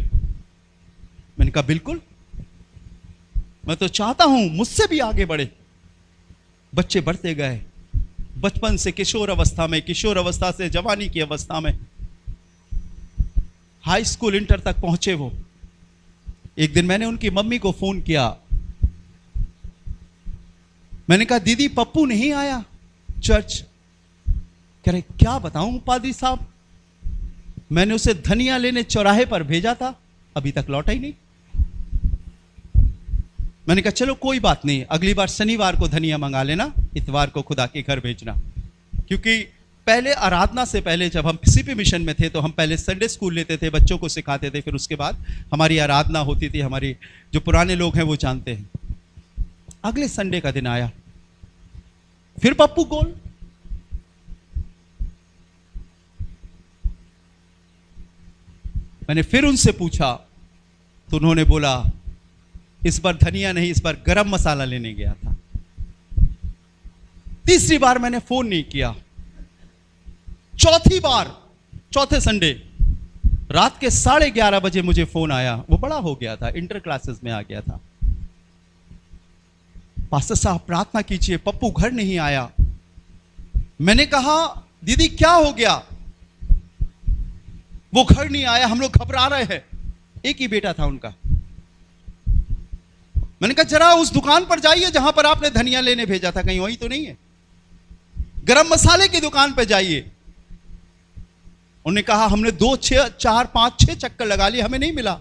A: मैंने कहा बिल्कुल, मैं तो चाहता हूं मुझसे भी आगे बढ़े। बच्चे बढ़ते गए, बचपन से किशोर अवस्था में, किशोर अवस्था से जवानी की अवस्था में, हाई स्कूल इंटर तक पहुंचे वो। एक दिन मैंने उनकी मम्मी को फोन किया। मैंने कहा दीदी, पप्पू नहीं आया चर्च। कह रहे क्या बताऊं पादरी साहब, मैंने उसे धनिया लेने चौराहे पर भेजा था, अभी तक लौटा ही नहीं। मैंने कहा चलो कोई बात नहीं, अगली बार शनिवार को धनिया मंगा लेना, इतवार को खुदा के घर भेजना। क्योंकि पहले आराधना से पहले जब हम सीपी मिशन में थे तो हम पहले संडे स्कूल लेते थे, बच्चों को सिखाते थे, फिर उसके बाद हमारी आराधना होती थी। हमारी जो पुराने लोग हैं वो जानते हैं। अगले संडे का दिन आया, फिर पप्पू गोल। मैंने फिर उनसे पूछा तो उन्होंने बोला इस बार धनिया नहीं, इस बार गरम मसाला लेने गया था। तीसरी बार मैंने फोन नहीं किया, चौथी बार, चौथे संडे रात के 11:30 बजे मुझे फोन आया। वो बड़ा हो गया था, इंटर क्लासेस में आ गया था। पास्टर साहब प्रार्थना कीजिए, पप्पू घर नहीं आया। मैंने कहा दीदी क्या हो गया? वो घर नहीं आया, हम लोग घबरा रहे हैं। एक ही बेटा था उनका। मैंने कहा जरा उस दुकान पर जाइए जहां पर आपने धनिया लेने भेजा था, कहीं वही तो नहीं है? गरम मसाले की दुकान पर जाइए। उन्होंने कहा हमने 2, 6, 4, 5, 6 चक्कर लगा लिए, हमें नहीं मिला,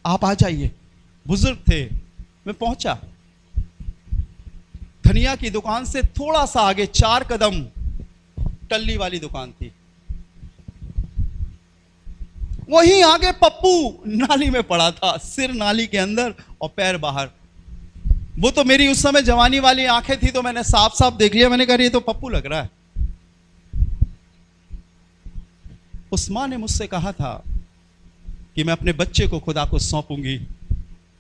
A: आप आ जाइए। बुजुर्ग थे। मैं पहुंचा। धनिया की दुकान से थोड़ा सा आगे 4 कदम टल्ली वाली दुकान थी। वहीं आगे पप्पू नाली में पड़ा था, सिर नाली के अंदर और पैर बाहर। वो तो मेरी उस समय जवानी वाली आंखें थी तो मैंने साफ साफ देख लिया। मैंने कहा ये तो पप्पू लग रहा है। उस मां ने मुझसे कहा था कि मैं अपने बच्चे को खुदा को सौंपूंगी,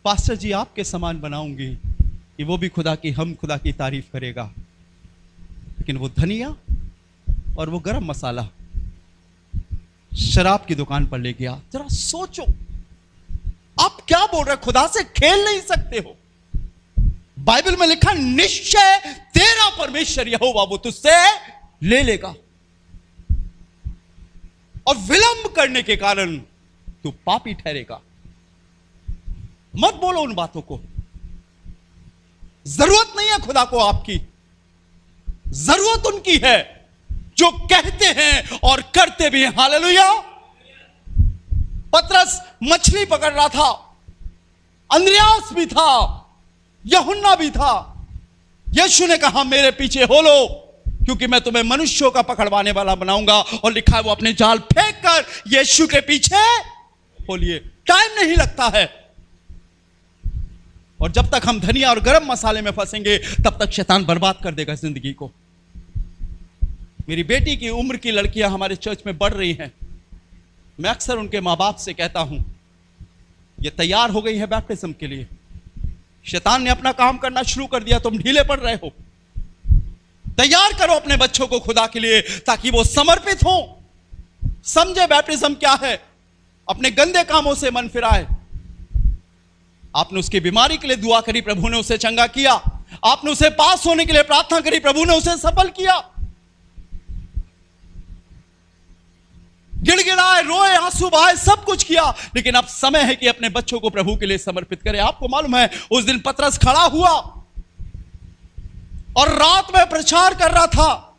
A: पास्टर जी आपके समान बनाऊंगी कि वो भी खुदा की तारीफ करेगा। लेकिन वो धनिया और वो गरम मसाला शराब की दुकान पर ले गया। जरा सोचो, आप क्या बोल रहे? खुदा से खेल नहीं सकते हो। बाइबल में लिखा निश्चय तेरा परमेश्वर यहोवा वो तुझसे ले लेगा, और विलंब करने के कारण तू पापी ठहरेगा। मत बोलो उन बातों को। जरूरत नहीं है खुदा को आपकी, जरूरत उनकी है जो कहते हैं और करते भी हैं। हालेलुया। पतरस मछली पकड़ रहा था, अंद्रयास भी था, यूहन्ना भी था। यीशु ने कहा मेरे पीछे हो लो, क्योंकि मैं तुम्हें मनुष्यों का पकड़वाने वाला बनाऊंगा। और लिखा है वो अपने जाल फेंक कर यीशु के पीछे हो लिए। टाइम नहीं लगता है। और जब तक हम धनिया और गरम मसाले में फंसेंगे तब तक शैतान बर्बाद कर देगा जिंदगी को। मेरी बेटी की उम्र की लड़कियां हमारे चर्च में बढ़ रही हैं। मैं अक्सर उनके मां बाप से कहता हूं ये तैयार हो गई है बैप्टिज्म के लिए। शैतान ने अपना काम करना शुरू कर दिया, तुम ढीले पड़ रहे हो। तैयार करो अपने बच्चों को खुदा के लिए ताकि वो समर्पित हो, समझे बैप्टिज्म क्या है, अपने गंदे कामों से मन फिराए। आपने उसकी बीमारी के लिए दुआ करी, प्रभु ने उसे चंगा किया। आपने उसे पास होने के लिए प्रार्थना करी, प्रभु ने उसे सफल किया। गिड़गिड़ाए, रोए, आंसू बहाए, सब कुछ किया, लेकिन अब समय है कि अपने बच्चों को प्रभु के लिए समर्पित करें। आपको मालूम है उस दिन पतरस खड़ा हुआ और रात में प्रचार कर रहा था।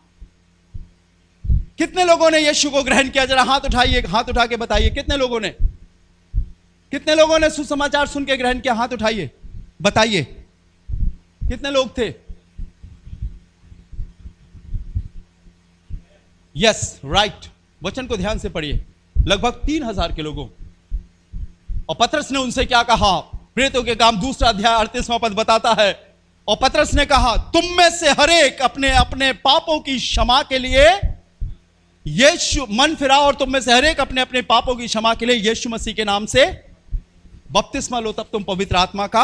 A: कितने लोगों ने यीशु को ग्रहण किया? जरा हाथ उठाइए, हाथ उठा के बताइए कितने लोगों ने सुसमाचार सुन के ग्रहण किया? हाथ उठाइए, बताइए कितने लोग थे? Yes, right. वचन को ध्यान से पढ़िए। लगभग 3000 के लोगों। और पतरस ने उनसे क्या कहा? प्रेरितों के काम 2 अध्याय 38वां पद बताता है। और पतरस ने कहा तुम में से हरेक अपने अपने पापों की क्षमा के लिए यीशु मन फिराओ, और तुम में से हरेक अपने अपने पापों की क्षमा के लिए यीशु मसीह के नाम से बपतिस्मा लो, तब तुम पवित्र आत्मा का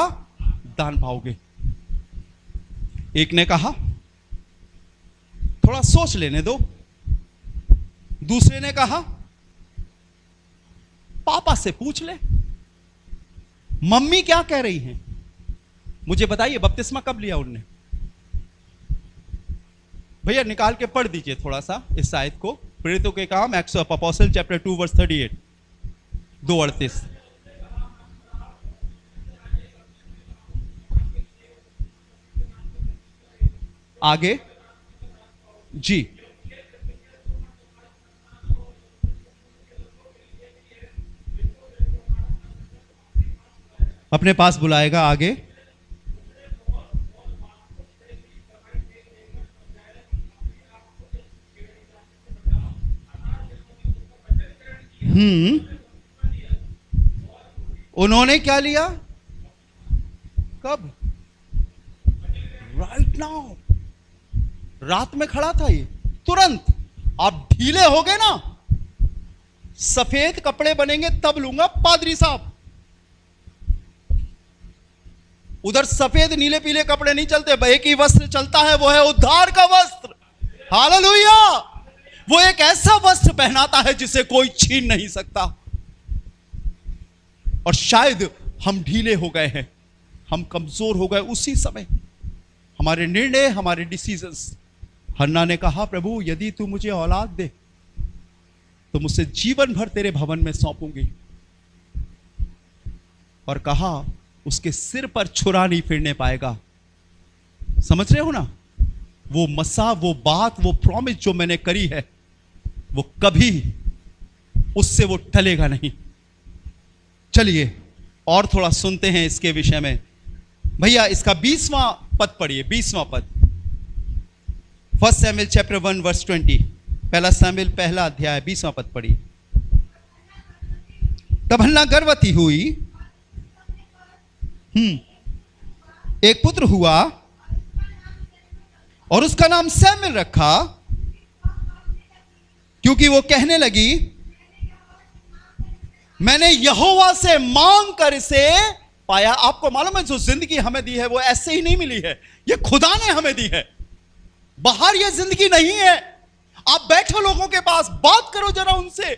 A: दान पाओगे। एक ने कहा थोड़ा सोच लेने दो। दूसरे ने कहा पापा से पूछ ले, मम्मी क्या कह रही हैं। मुझे बताइए बपतिस्मा कब लिया उनने? भैया निकाल के पढ़ दीजिए थोड़ा सा इस आयत को। प्रेरितों के काम Acts of Apostle chapter 2 verse 38, 2:38। आगे जी। अपने पास बुलाएगा। आगे उन्होंने क्या लिया? कब? Right now. रात में खड़ा था ये। तुरंत आप ढीले हो गए ना, सफेद कपड़े बनेंगे तब लूंगा पादरी साहब। उधर सफेद नीले पीले कपड़े नहीं चलते, एक ही वस्त्र चलता है, वो है उद्धार का वस्त्र। हालेलुया। वो एक ऐसा वस्त्र पहनाता है जिसे कोई छीन नहीं सकता। और शायद हम ढीले हो गए हैं, हम कमजोर हो गए उसी समय, हमारे निर्णय, हमारे डिसीजंस। हन्ना ने कहा, प्रभु यदि तू मुझे औलाद दे तो मुझसे जीवन भर तेरे भवन में सौंपूंगी। और कहा, उसके सिर पर छुरा नहीं फिरने पाएगा। समझ रहे हो ना? वो मसा, वो बात, वो प्रॉमिस जो मैंने करी है, वो कभी उससे वो टलेगा नहीं। चलिए और थोड़ा सुनते हैं इसके विषय में। भैया इसका 20वां पद पढ़िए, 20वां पद, 1 सैमुएल चैप्टर 1 वर्स 20। पहला सैमुएल पहला अध्याय 20वां पद पढ़िए। तब हन्ना गर्भवती हुई, एक पुत्र हुआ और उसका नाम सैमुएल रखा, क्योंकि वो कहने लगी, मैंने यहोवा से मांग कर इसे पाया। आपको मालूम है जो जिंदगी हमें दी है वो ऐसे ही नहीं मिली है, ये खुदा ने हमें दी है। बाहर ये जिंदगी नहीं है। आप बैठो लोगों के पास, बात करो जरा उनसे।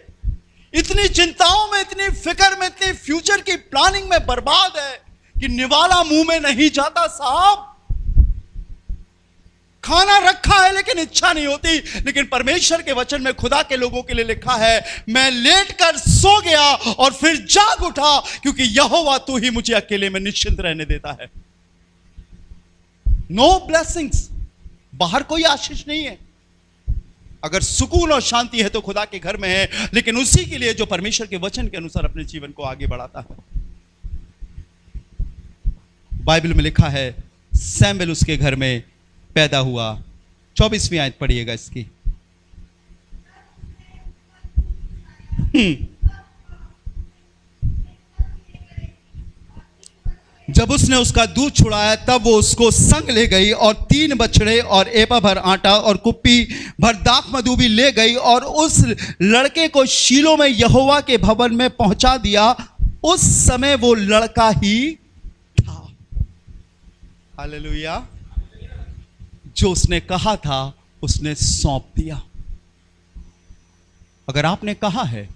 A: इतनी चिंताओं में, इतनी फिक्र में, इतनी फ्यूचर की प्लानिंग में बर्बाद है कि निवाला मुंह में नहीं जाता साहब। खाना रखा है लेकिन इच्छा नहीं होती। लेकिन परमेश्वर के वचन में खुदा के लोगों के लिए लिखा है, मैं लेटकर सो गया और फिर जाग उठा, क्योंकि यहोवा तू ही मुझे अकेले में निश्चिंत रहने देता है। नो ब्लेसिंग्स, बाहर कोई आशीष नहीं है। अगर सुकून और शांति है तो खुदा के घर में है, लेकिन उसी के लिए जो परमेश्वर के वचन के अनुसार अपने जीवन को आगे बढ़ाता है। बाइबल में लिखा है सैमुएल उसके घर में पैदा हुआ। 24वीं आयत पढ़िएगा इसकी। जब उसने उसका दूध छुड़ाया तब वो उसको संग ले गई और 3 बछड़े और एपा भर आटा और कुप्पी भर दाख मधु भी ले गई और उस लड़के को शीलो में यहोवा के भवन में पहुंचा दिया। उस समय वो लड़का ही था। हालेलुया। जो उसने कहा था उसने सौंप दिया। अगर आपने कहा है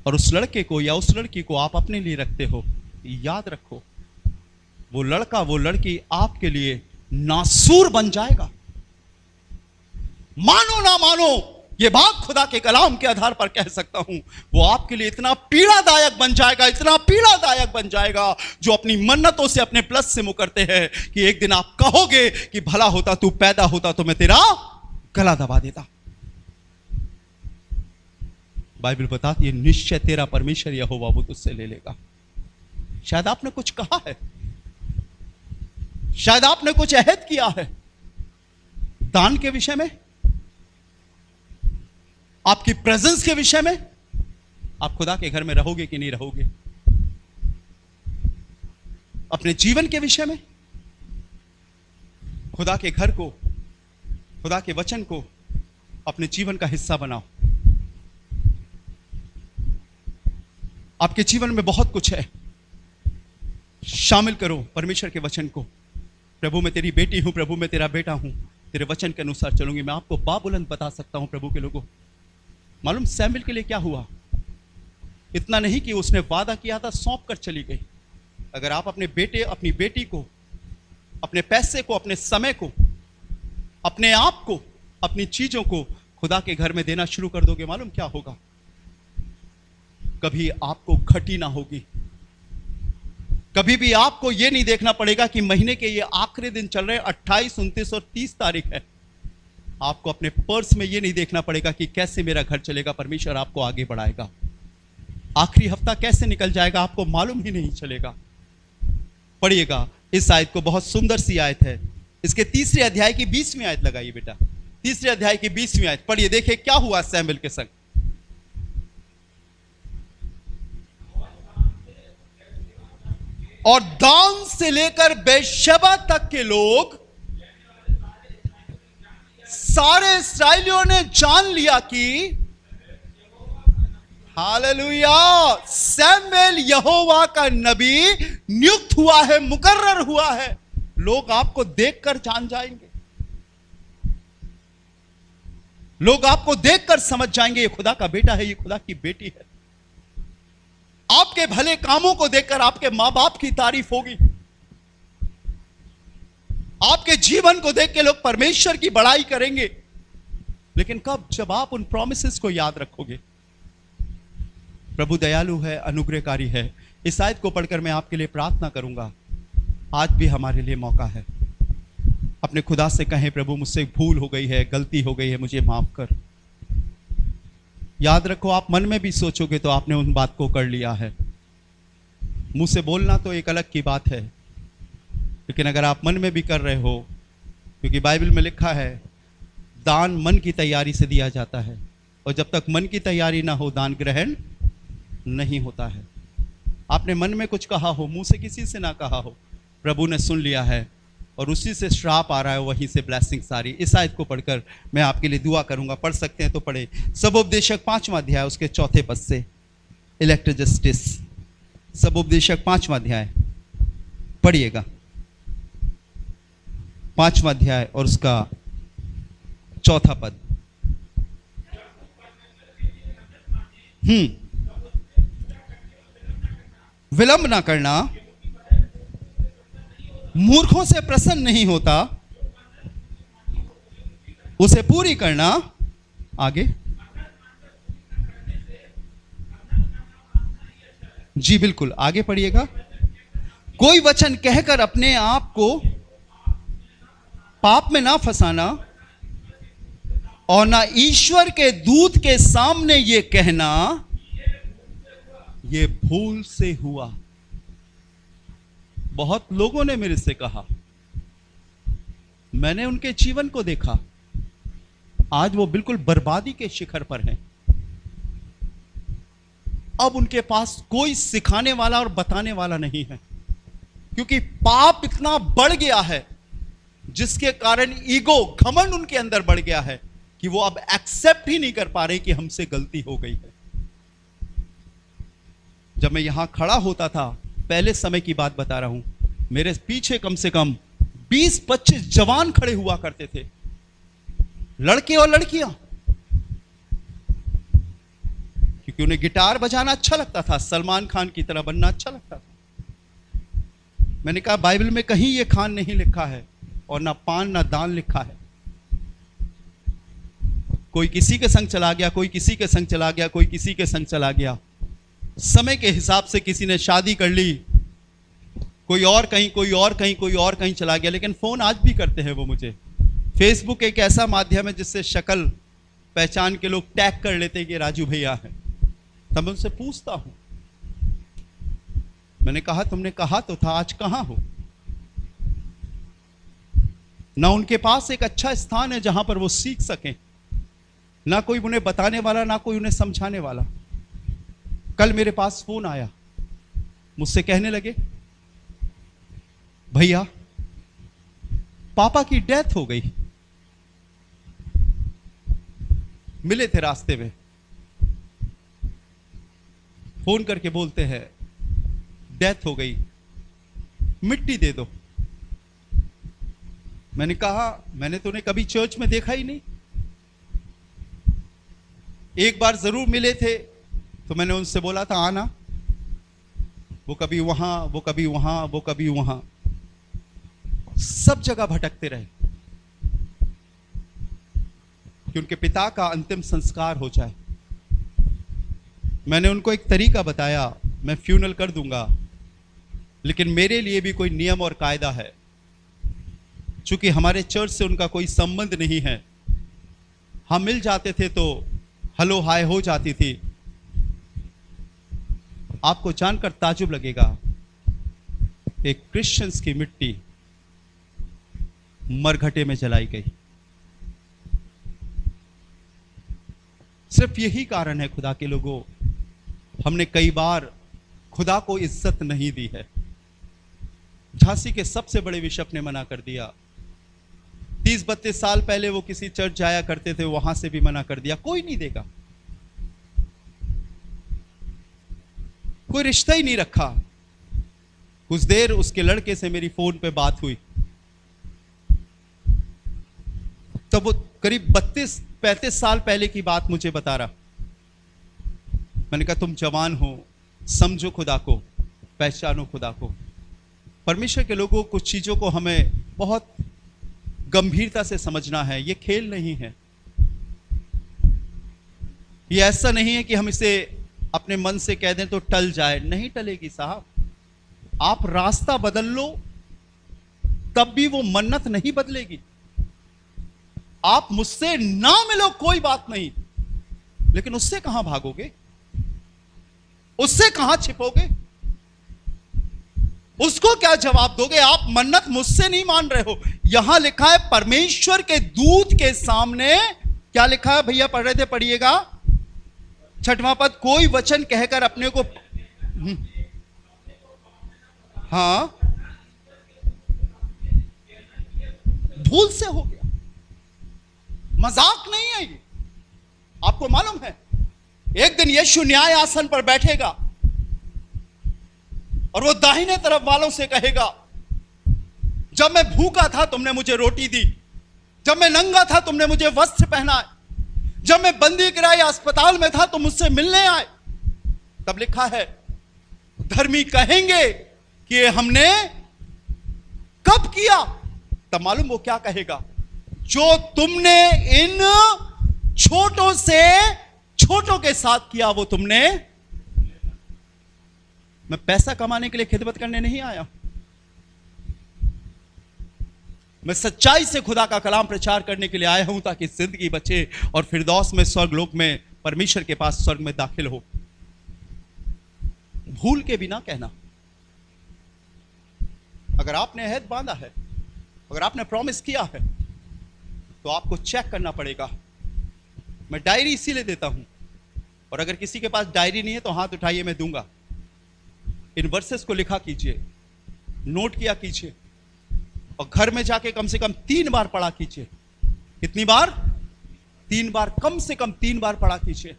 A: और उस लड़के को या उस लड़की को आप अपने लिए रखते हो, याद रखो वो लड़का, वो लड़की आपके लिए नासूर बन जाएगा। मानो ना मानो, ये बात खुदा के कलाम के आधार पर कह सकता हूं, वो आपके लिए इतना पीड़ादायक बन जाएगा, इतना पीड़ादायक बन जाएगा, जो अपनी मन्नतों से, अपने प्लस से मुकरते हैं कि एक दिन आप कहोगे कि भला होता तू पैदा होता तो मैं तेरा गला दबा देता। बाइबल बताती है निश्चय तेरा परमेश्वर यहोवा वो तुझसे ले लेगा। शायद आपने कुछ कहा है, शायद आपने कुछ अहद किया है दान के विषय में, आपकी प्रेजेंस के विषय में। आप खुदा के घर में रहोगे कि नहीं रहोगे? अपने जीवन के विषय में खुदा के घर को, खुदा के वचन को अपने जीवन का हिस्सा बनाओ। आपके जीवन में बहुत कुछ है, शामिल करो परमेश्वर के वचन को। प्रभु मैं तेरी बेटी हूं, प्रभु मैं तेरा बेटा हूं, तेरे वचन के अनुसार चलूंगी। मैं आपको बाबुलंद बता सकता हूं प्रभु के लोगों, मालूम सैमुएल के लिए क्या हुआ? इतना नहीं कि उसने वादा किया था, सौंप कर चली गई। अगर आप अपने बेटे, अपनी बेटी को, अपने पैसे को, अपने समय को, अपने आप को, अपनी चीजों को खुदा के घर में देना शुरू कर दोगे, मालूम क्या होगा? कभी आपको घटी ना होगी। कभी भी आपको यह नहीं देखना पड़ेगा कि महीने के ये आखिरी दिन चल रहे, 28, 29 और 30 तारीख है। आपको अपने पर्स में यह नहीं देखना पड़ेगा कि कैसे मेरा घर चलेगा। परमेश्वर आपको आगे बढ़ाएगा। आखिरी हफ्ता कैसे निकल जाएगा आपको मालूम ही नहीं चलेगा। पढ़िएगा इस आयत को, बहुत सुंदर सी आयत है। इसके 3 अध्याय की 20वीं आयत लगाइए बेटा। 3 अध्याय की 20वीं आयत पढ़िए, देखिए क्या हुआ सैमुएल के संग। और दान से लेकर बेशबा तक के लोग, सारे इस्राएलियों ने जान लिया कि हालेलुया, सैमुएल यहोवा का नबी नियुक्त हुआ है, मुकर्रर हुआ है। लोग आपको देखकर जान जाएंगे। लोग आपको देखकर समझ जाएंगे ये खुदा का बेटा है, ये खुदा की बेटी है। आपके भले कामों को देखकर आपके मां बाप की तारीफ होगी। आपके जीवन को देख के लोग परमेश्वर की बड़ाई करेंगे। लेकिन कब? जब आप उन प्रॉमिसेस को याद रखोगे। प्रभु दयालु है, अनुग्रहकारी है। इस आयत को पढ़कर मैं आपके लिए प्रार्थना करूंगा। आज भी हमारे लिए मौका है। अपने खुदा से कहें, प्रभु मुझसे भूल हो गई है, गलती हो गई है, मुझे माफ कर। याद रखो, आप मन में भी सोचोगे तो आपने उन बात को कर लिया है। मुंह से बोलना तो एक अलग की बात है, लेकिन अगर आप मन में भी कर रहे हो, क्योंकि बाइबल में लिखा है दान मन की तैयारी से दिया जाता है, और जब तक मन की तैयारी ना हो दान ग्रहण नहीं होता है। आपने मन में कुछ कहा हो, मुंह से किसी से ना कहा हो, प्रभु ने सुन लिया है और उसी से श्राप आ रहा है, वहीं से ब्लेसिंग सारी। इस आयत को पढ़कर मैं आपके लिए दुआ करूंगा। पढ़ सकते हैं तो पढ़े। सबोपदेशक 5वां अध्याय उसके 4थे पद से। इलेक्ट जस्टिस, सबोपदेशक 5वां अध्याय पढ़िएगा। 5वां अध्याय और उसका 4था पद। विलंब ना करना, मूर्खों से प्रसन्न नहीं होता, उसे पूरी करना। आगे जी बिल्कुल, आगे पढ़िएगा। कोई वचन कहकर अपने आप को पाप में ना फंसाना, और ना ईश्वर के दूत के सामने ये कहना ये भूल से हुआ। बहुत लोगों ने मेरे से कहा, मैंने उनके जीवन को देखा, आज वो बिल्कुल बर्बादी के शिखर पर हैं। अब उनके पास कोई सिखाने वाला और बताने वाला नहीं है, क्योंकि पाप इतना बढ़ गया है जिसके कारण ईगो, घमंड उनके अंदर बढ़ गया है कि वो अब एक्सेप्ट ही नहीं कर पा रहे कि हमसे गलती हो गई है। जब मैं यहां खड़ा होता था, पहले समय की बात बता रहा हूं, मेरे पीछे कम से कम 20-25 जवान खड़े हुआ करते थे, लड़के और लड़कियां, क्योंकि उन्हें गिटार बजाना अच्छा लगता था, सलमान खान की तरह बनना अच्छा लगता था। मैंने कहा बाइबल में कहीं ये खान नहीं लिखा है, और ना पान ना दान लिखा है। कोई किसी के संग चला गया, कोई किसी के संग चला गया, कोई किसी के संग चला गया। समय के हिसाब से किसी ने शादी कर ली, कोई और कहीं, कोई और कहीं, कोई और कहीं चला गया। लेकिन फोन आज भी करते हैं वो मुझे। फेसबुक एक ऐसा माध्यम है जिससे शक्ल पहचान के लोग टैग कर लेते हैं कि राजू भैया है। तब उनसे पूछता हूं, मैंने कहा तुमने कहा तो था, आज कहां हो? ना उनके पास एक अच्छा स्थान है जहां पर वो सीख सकें, ना कोई उन्हें बताने वाला, ना कोई उन्हें समझाने वाला। कल मेरे पास फोन आया, मुझसे कहने लगे भैया पापा की डेथ हो गई। मिले थे रास्ते में, फोन करके बोलते हैं डेथ हो गई, मिट्टी दे दो। मैंने कहा मैंने तो उन्हें कभी चर्च में देखा ही नहीं। एक बार जरूर मिले थे तो मैंने उनसे बोला था आना। वो कभी वहां, वो कभी वहां, वो कभी वहां, सब जगह भटकते रहे कि उनके पिता का अंतिम संस्कार हो जाए। मैंने उनको एक तरीका बताया, मैं फ्यूनल कर दूंगा, लेकिन मेरे लिए भी कोई नियम और कायदा है। चूंकि हमारे चर्च से उनका कोई संबंध नहीं है, हम मिल जाते थे तो हेलो हाय हो जाती थी। आपको जानकर ताजुब लगेगा, एक क्रिश्चियंस की मिट्टी मरघटे में जलाई गई। सिर्फ यही कारण है खुदा के लोगों, हमने कई बार खुदा को इज्जत नहीं दी है। झांसी के सबसे बड़े बिशप ने मना कर दिया। 30-32 साल पहले वो किसी चर्च जाया करते थे, वहां से भी मना कर दिया, कोई नहीं देगा, कोई रिश्ता ही नहीं रखा। कुछ देर उसके लड़के से मेरी फोन पे बात हुई, तब वो करीब 32-35 साल पहले की बात मुझे बता रहा। मैंने कहा तुम जवान हो, समझो खुदा को, पहचानो खुदा को। परमेश्वर के लोगों, कुछ चीजों को हमें बहुत गंभीरता से समझना है। ये खेल नहीं है, ये ऐसा नहीं है कि हम इसे अपने मन से कह दें तो टल जाए। नहीं टलेगी साहब। आप रास्ता बदल लो तब भी वो मन्नत नहीं बदलेगी। आप मुझसे ना मिलो कोई बात नहीं, लेकिन उससे कहां भागोगे, उससे कहां छिपोगे, उसको क्या जवाब दोगे? आप मन्नत मुझसे नहीं मान रहे हो। यहां लिखा है परमेश्वर के दूत के सामने, क्या लिखा है भैया? पढ़ रहे थे, पढ़िएगा 6वां पद। कोई वचन कहकर अपने को, हाँ, भूल से हो गया। मजाक नहीं है ये। आपको मालूम है एक दिन यीशु न्याय आसन पर बैठेगा और वो दाहिने तरफ वालों से कहेगा, जब मैं भूखा था तुमने मुझे रोटी दी, जब मैं नंगा था तुमने मुझे वस्त्र पहनाए, जब मैं बंदी गिराई अस्पताल में था तो मुझसे मिलने आए। तब लिखा है धर्मी कहेंगे कि ये हमने कब किया। तब मालूम वो क्या कहेगा? जो तुमने इन छोटों से छोटों के साथ किया वो तुमने। मैं पैसा कमाने के लिए खिदमत करने नहीं आया, मैं सच्चाई से खुदा का कलाम प्रचार करने के लिए आया हूं ताकि जिंदगी बचे और फिरदौस में, स्वर्गलोक में, परमेश्वर के पास स्वर्ग में दाखिल हो। भूल के भी ना कहना। अगर आपने अहद बांधा है, अगर आपने प्रॉमिस किया है, तो आपको चेक करना पड़ेगा। मैं डायरी इसीलिए देता हूं, और अगर किसी के पास डायरी नहीं है तो हाथ उठाइए, मैं दूंगा। इन वर्सेस को लिखा कीजिए, नोट किया कीजिए, और घर में जाके कम से कम 3 बार पढ़ा कीजिए। कितनी बार? 3 बार, कम से कम 3 बार पढ़ा कीजिए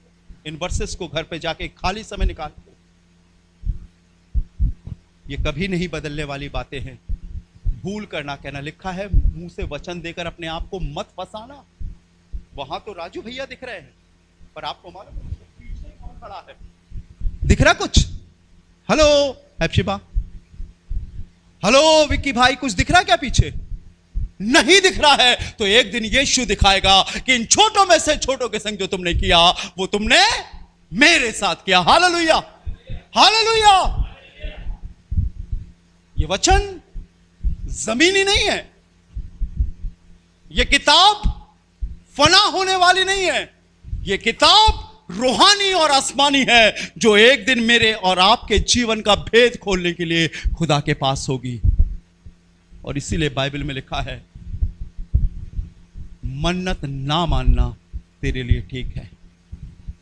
A: इन वर्सेस को। घर पे जाके खाली समय निकाल के। ये कभी नहीं बदलने वाली बातें हैं। भूल कर ना कहना। लिखा है मुंह से वचन देकर अपने आप को मत फंसाना। वहां तो राजू भैया दिख रहे हैं, पर आपको मालूम है पीछे कौन खड़ा है? दिख रहा कुछ? हेलो हैप्शिबा, हेलो विक्की भाई, कुछ दिख रहा है क्या पीछे? नहीं दिख रहा है। तो एक दिन यीशु दिखाएगा कि इन छोटों में से छोटों के संग जो तुमने किया वो तुमने मेरे साथ किया। Hallelujah, hallelujah. ये वचन जमीनी नहीं है, ये किताब फना होने वाली नहीं है, ये किताब रूहानी और आसमानी है, जो एक दिन मेरे और आपके जीवन का भेद खोलने के लिए खुदा के पास होगी। और इसीलिए बाइबल में लिखा है मन्नत ना मानना तेरे लिए ठीक है,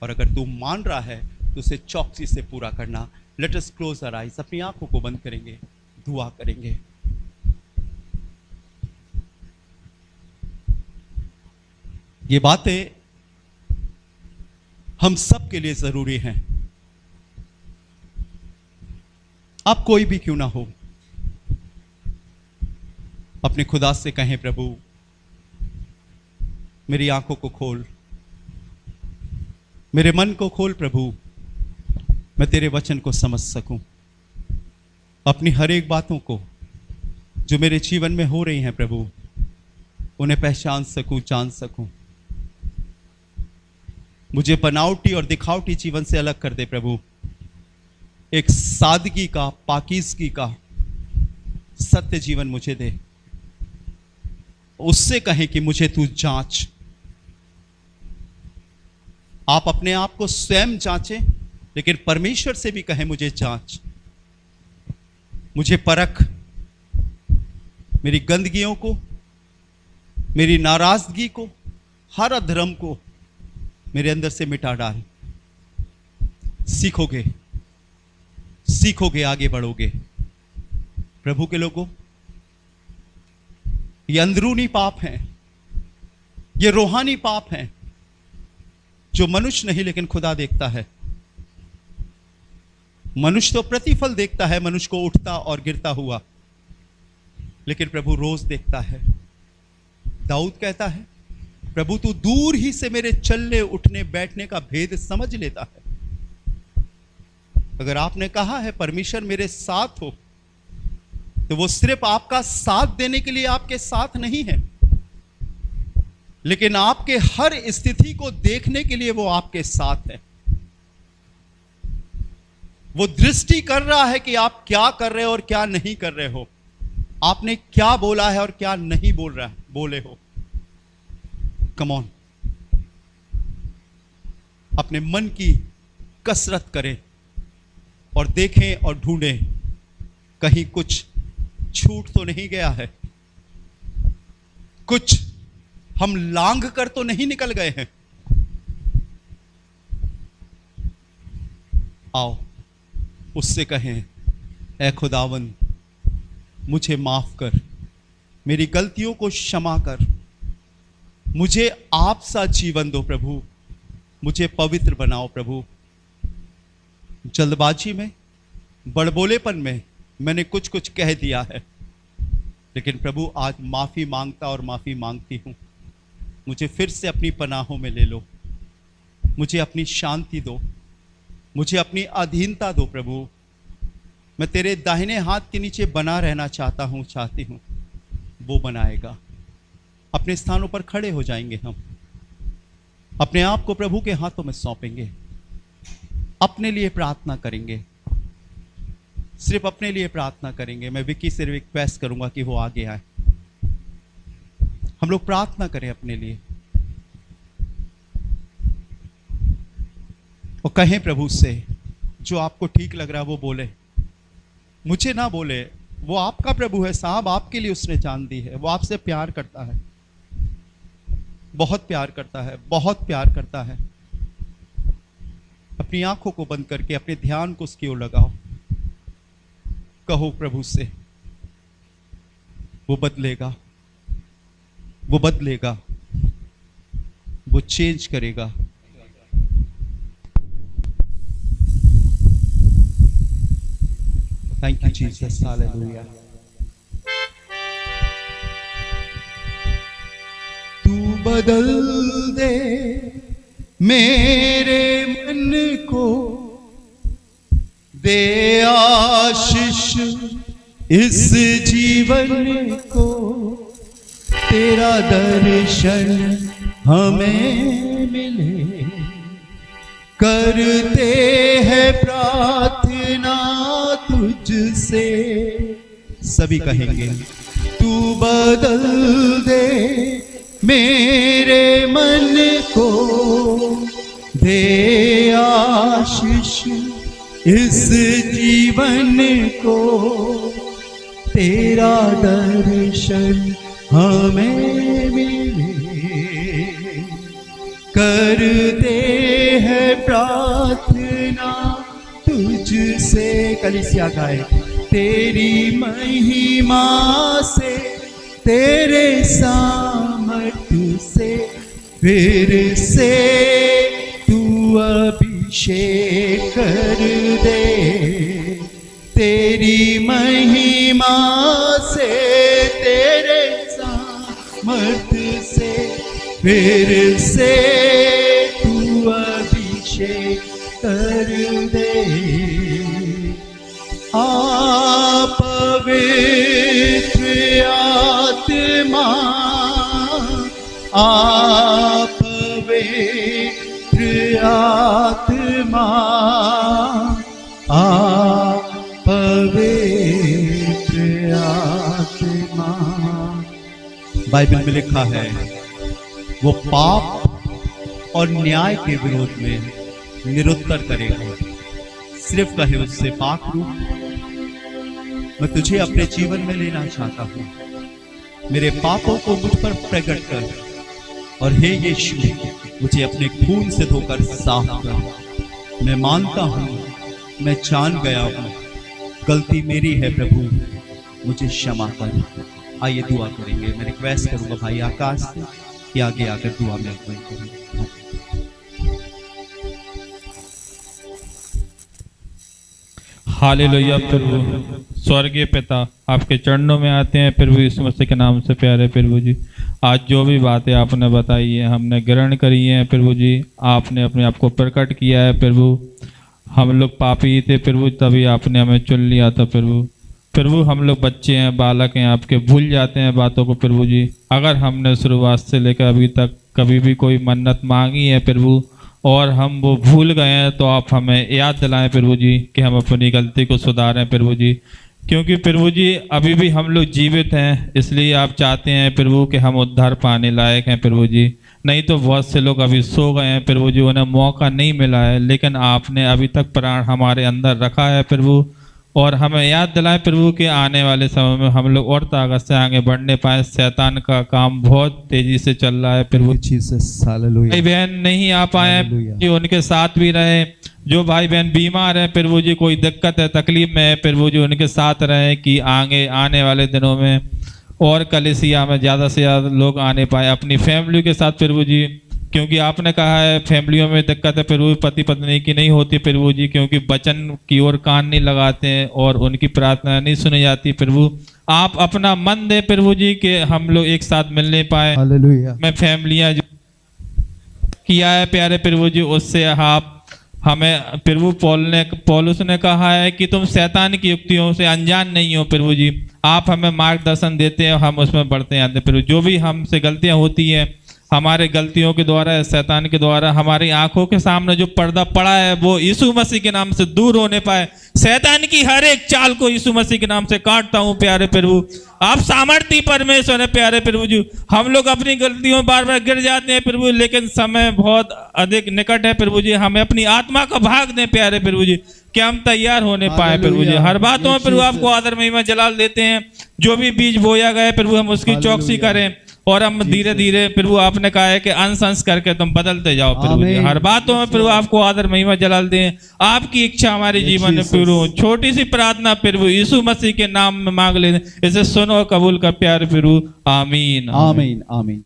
A: और अगर तू मान रहा है तो उसे चौकसी से पूरा करना। Let us close our eyes. अपनी आंखों को बंद करेंगे, दुआ करेंगे। ये बातें हम सब के लिए जरूरी हैं। आप कोई भी क्यों ना हो, अपने खुदा से कहें, प्रभु मेरी आंखों को खोल, मेरे मन को खोल प्रभु, मैं तेरे वचन को समझ सकूं, अपनी हर एक बातों को जो मेरे जीवन में हो रही हैं प्रभु, उन्हें पहचान सकूं, जान सकूं। मुझे बनावटी और दिखावटी जीवन से अलग कर दे प्रभु। एक सादगी का, पाकीज़गी का सत्य जीवन मुझे दे। उससे कहें कि मुझे तू जांच। आप अपने आप को स्वयं जांचें, लेकिन परमेश्वर से भी कहें मुझे जांच, मुझे परख, मेरी गंदगियों को, मेरी नाराजगी को, हर अधर्म को मेरे अंदर से मिटा डाल। सीखोगे, सीखोगे, आगे बढ़ोगे। प्रभु के लोगों, ये अंदरूनी पाप हैं, ये रूहानी पाप हैं, जो मनुष्य नहीं लेकिन खुदा देखता है। मनुष्य तो प्रतिफल देखता है, मनुष्य को उठता और गिरता हुआ, लेकिन प्रभु रोज देखता है। दाऊद कहता है प्रभु तू दूर ही से मेरे चलने उठने बैठने का भेद समझ लेता है। अगर आपने कहा है परमेश्वर मेरे साथ हो, तो वो सिर्फ आपका साथ देने के लिए आपके साथ नहीं है, लेकिन आपके हर स्थिति को देखने के लिए वो आपके साथ है। वो दृष्टि कर रहा है कि आप क्या कर रहे हो और क्या नहीं कर रहे हो, आपने क्या बोला है और क्या नहीं बोले हो। कम ऑन, अपने मन की कसरत करें और देखें और ढूंढें कहीं कुछ छूट तो नहीं गया है, कुछ हम लांघ कर तो नहीं निकल गए हैं। आओ उससे कहें, ऐ खुदावन मुझे माफ कर, मेरी गलतियों को क्षमा कर, मुझे आप सा जीवन दो प्रभु, मुझे पवित्र बनाओ प्रभु। जल्दबाजी में, बड़बोलेपन में मैंने कुछ कुछ कह दिया है, लेकिन प्रभु आज माफी मांगता और माफी मांगती हूं। मुझे फिर से अपनी पनाहों में ले लो, मुझे अपनी शांति दो, मुझे अपनी अधीनता दो प्रभु। मैं तेरे दाहिने हाथ के नीचे बना रहना चाहती हूं, वो बनाएगा। अपने स्थानों पर खड़े हो जाएंगे, हम अपने आप को प्रभु के हाथों में सौंपेंगे, अपने लिए प्रार्थना करेंगे, सिर्फ अपने लिए प्रार्थना करेंगे। मैं विकी से रिक्वेस्ट करूंगा कि वो आगे आए, हम लोग प्रार्थना करें अपने लिए और कहें प्रभु से, जो आपको ठीक लग रहा है वो बोले, मुझे ना बोले। वो आपका प्रभु है साहब, आपके लिए उसने जान दी है। वो आपसे प्यार करता है, बहुत प्यार करता है, बहुत प्यार करता है। अपनी आंखों को बंद करके अपने ध्यान को उसकी ओर लगाओ, कहो प्रभु से, वो बदलेगा, वो बदलेगा, वो चेंज करेगा। Thank you Jesus, hallelujah. तू बदल दे मेरे मन को, दे आशीष इस जीवन को, तेरा दर्शन हमें मिले। करते हैं प्रार्थना तुझसे, सभी कहेंगे, तू बदल दे मेरे मन को, दे आशीष इस जीवन को, तेरा दर्शन हमें मिले। करते हैं प्रार्थना तुझसे, कलीसिया गाए, तेरी महिमा से, तेरे सामर्थ्य से, फिर से तू अभिषेक कर दे। तेरी महिमा से, तेरे सामर्थ्य से, फिर से तू अभिषेक कर दे। आप पवित्र आत्मा, आप पवित्र आत्मा, आप पवित्र आत्मा। बाइबल में लिखा है, वो पाप और न्याय के विरोध में निरुत्तर करेगा। सिर्फ कहे उससे, पाक रूप मैं तुझे अपने जीवन में लेना चाहता हूं, मेरे पापों को मुझ पर प्रकट कर, और हे यीशु मुझे अपने खून से धोकर साफ कर। मैं मानता हूं, मैं जान गया हूं, गलती मेरी है प्रभु, मुझे क्षमा कर। आइए दुआ करेंगे। मैं रिक्वेस्ट करूंगा भाई आकाश से कि आगे आकर दुआ में अगुवाई करें।
C: हालेलुया प्रभु। स्वर्गीय पिता, आपके चरणों में आते हैं प्रभु यीशु मसीह के नाम से। प्यारे प्रभु जी, आज जो भी बातें आपने बताई है हमने ग्रहण करी हैं प्रभु जी। आपने अपने आप को प्रकट किया है प्रभु। हम लोग पापी थे प्रभु, तभी आपने हमें चुन लिया था प्रभु। प्रभु हम लोग बच्चे हैं, बालक हैं, आपके भूल जाते हैं बातों को प्रभु जी। अगर हमने शुरुआत से लेकर अभी तक कभी भी कोई मन्नत मांगी है प्रभु और हम वो भूल गए हैं, तो आप हमें याद दिलाएं प्रभु जी कि हम अपनी गलती को सुधारें प्रभु जी। क्योंकि प्रभु जी अभी भी हम लोग जीवित हैं, इसलिए आप चाहते हैं प्रभु कि हम उद्धार पाने लायक हैं प्रभु जी। नहीं तो बहुत से लोग अभी सो गए हैं प्रभु जी, उन्हें मौका नहीं मिला है, लेकिन आपने अभी तक प्राण हमारे अंदर रखा है प्रभु। और हमें याद दिलाएं प्रभु कि आने वाले समय में हम लोग और ताकत से आगे बढ़ने पाए। शैतान का काम बहुत तेजी से चल रहा है प्रभु। भाई बहन नहीं आ पाए कि उनके साथ भी रहे। जो भाई बहन बीमार हैं प्रभु जी, कोई दिक्कत है, तकलीफ में है प्रभु जी, उनके साथ रहे कि आगे आने वाले दिनों में और कलीसिया में ज़्यादा से ज़्यादा लोग आने पाए अपनी फैमिली के साथ प्रभु जी। क्योंकि आपने कहा है फैमिलियों में दिक्कत है प्रभु, पति पत्नी की नहीं होती प्रभु जी, क्योंकि वचन की ओर कान नहीं लगाते हैं और उनकी प्रार्थना नहीं सुनी जाती प्रभु। आप अपना मन दे प्रभु जी कि हम लोग एक साथ मिलने पाए। मैं फैमिलियाँ जो किया है प्यारे प्रभु जी, उससे आप हमें प्रभु पौलुस ने कहा है कि तुम शैतान की युक्तियों से अनजान नहीं हो प्रभु जी। आप हमें मार्गदर्शन देते हैं, हम उसमें बढ़ते जाते हैं प्रभु। जो भी हमसे गलतियां होती हैं, हमारे गलतियों के द्वारा, शैतान के द्वारा हमारी आंखों के सामने जो पर्दा पड़ा है वो यीशु मसीह के नाम से दूर होने पाए। शैतान की हर एक चाल को यीशु मसीह के नाम से काटता हूँ प्यारे प्रभु। आप सामर्थ्य परमेश्वर है प्यारे प्रभु जी। हम लोग अपनी गलतियों में बार बार गिर जाते हैं प्रभु, लेकिन समय बहुत अधिक निकट है प्रभु जी। हमें अपनी आत्मा का भाग दें प्यारे प्रभु जी कि हम तैयार होने पाए प्रभु जी। हर बातों में प्रभु आपको आदर महिमा जलाल देते हैं। जो भी बीज बोया गया प्रभु हम उसकी चौकसी करें और हम धीरे धीरे प्रभु आपने कहा है कि अंश अंश करके तुम बदलते जाओ प्रभु जी। हर बातों में प्रभु आपको आदर महिमा जलाल दें। आपकी इच्छा हमारे जीवन में पूरी हो। छोटी सी प्रार्थना प्रभु यीशु मसीह के नाम में मांग लें, इसे सुनो कबूल कर प्यारे प्रभु। आमीन
A: आमीन आमीन।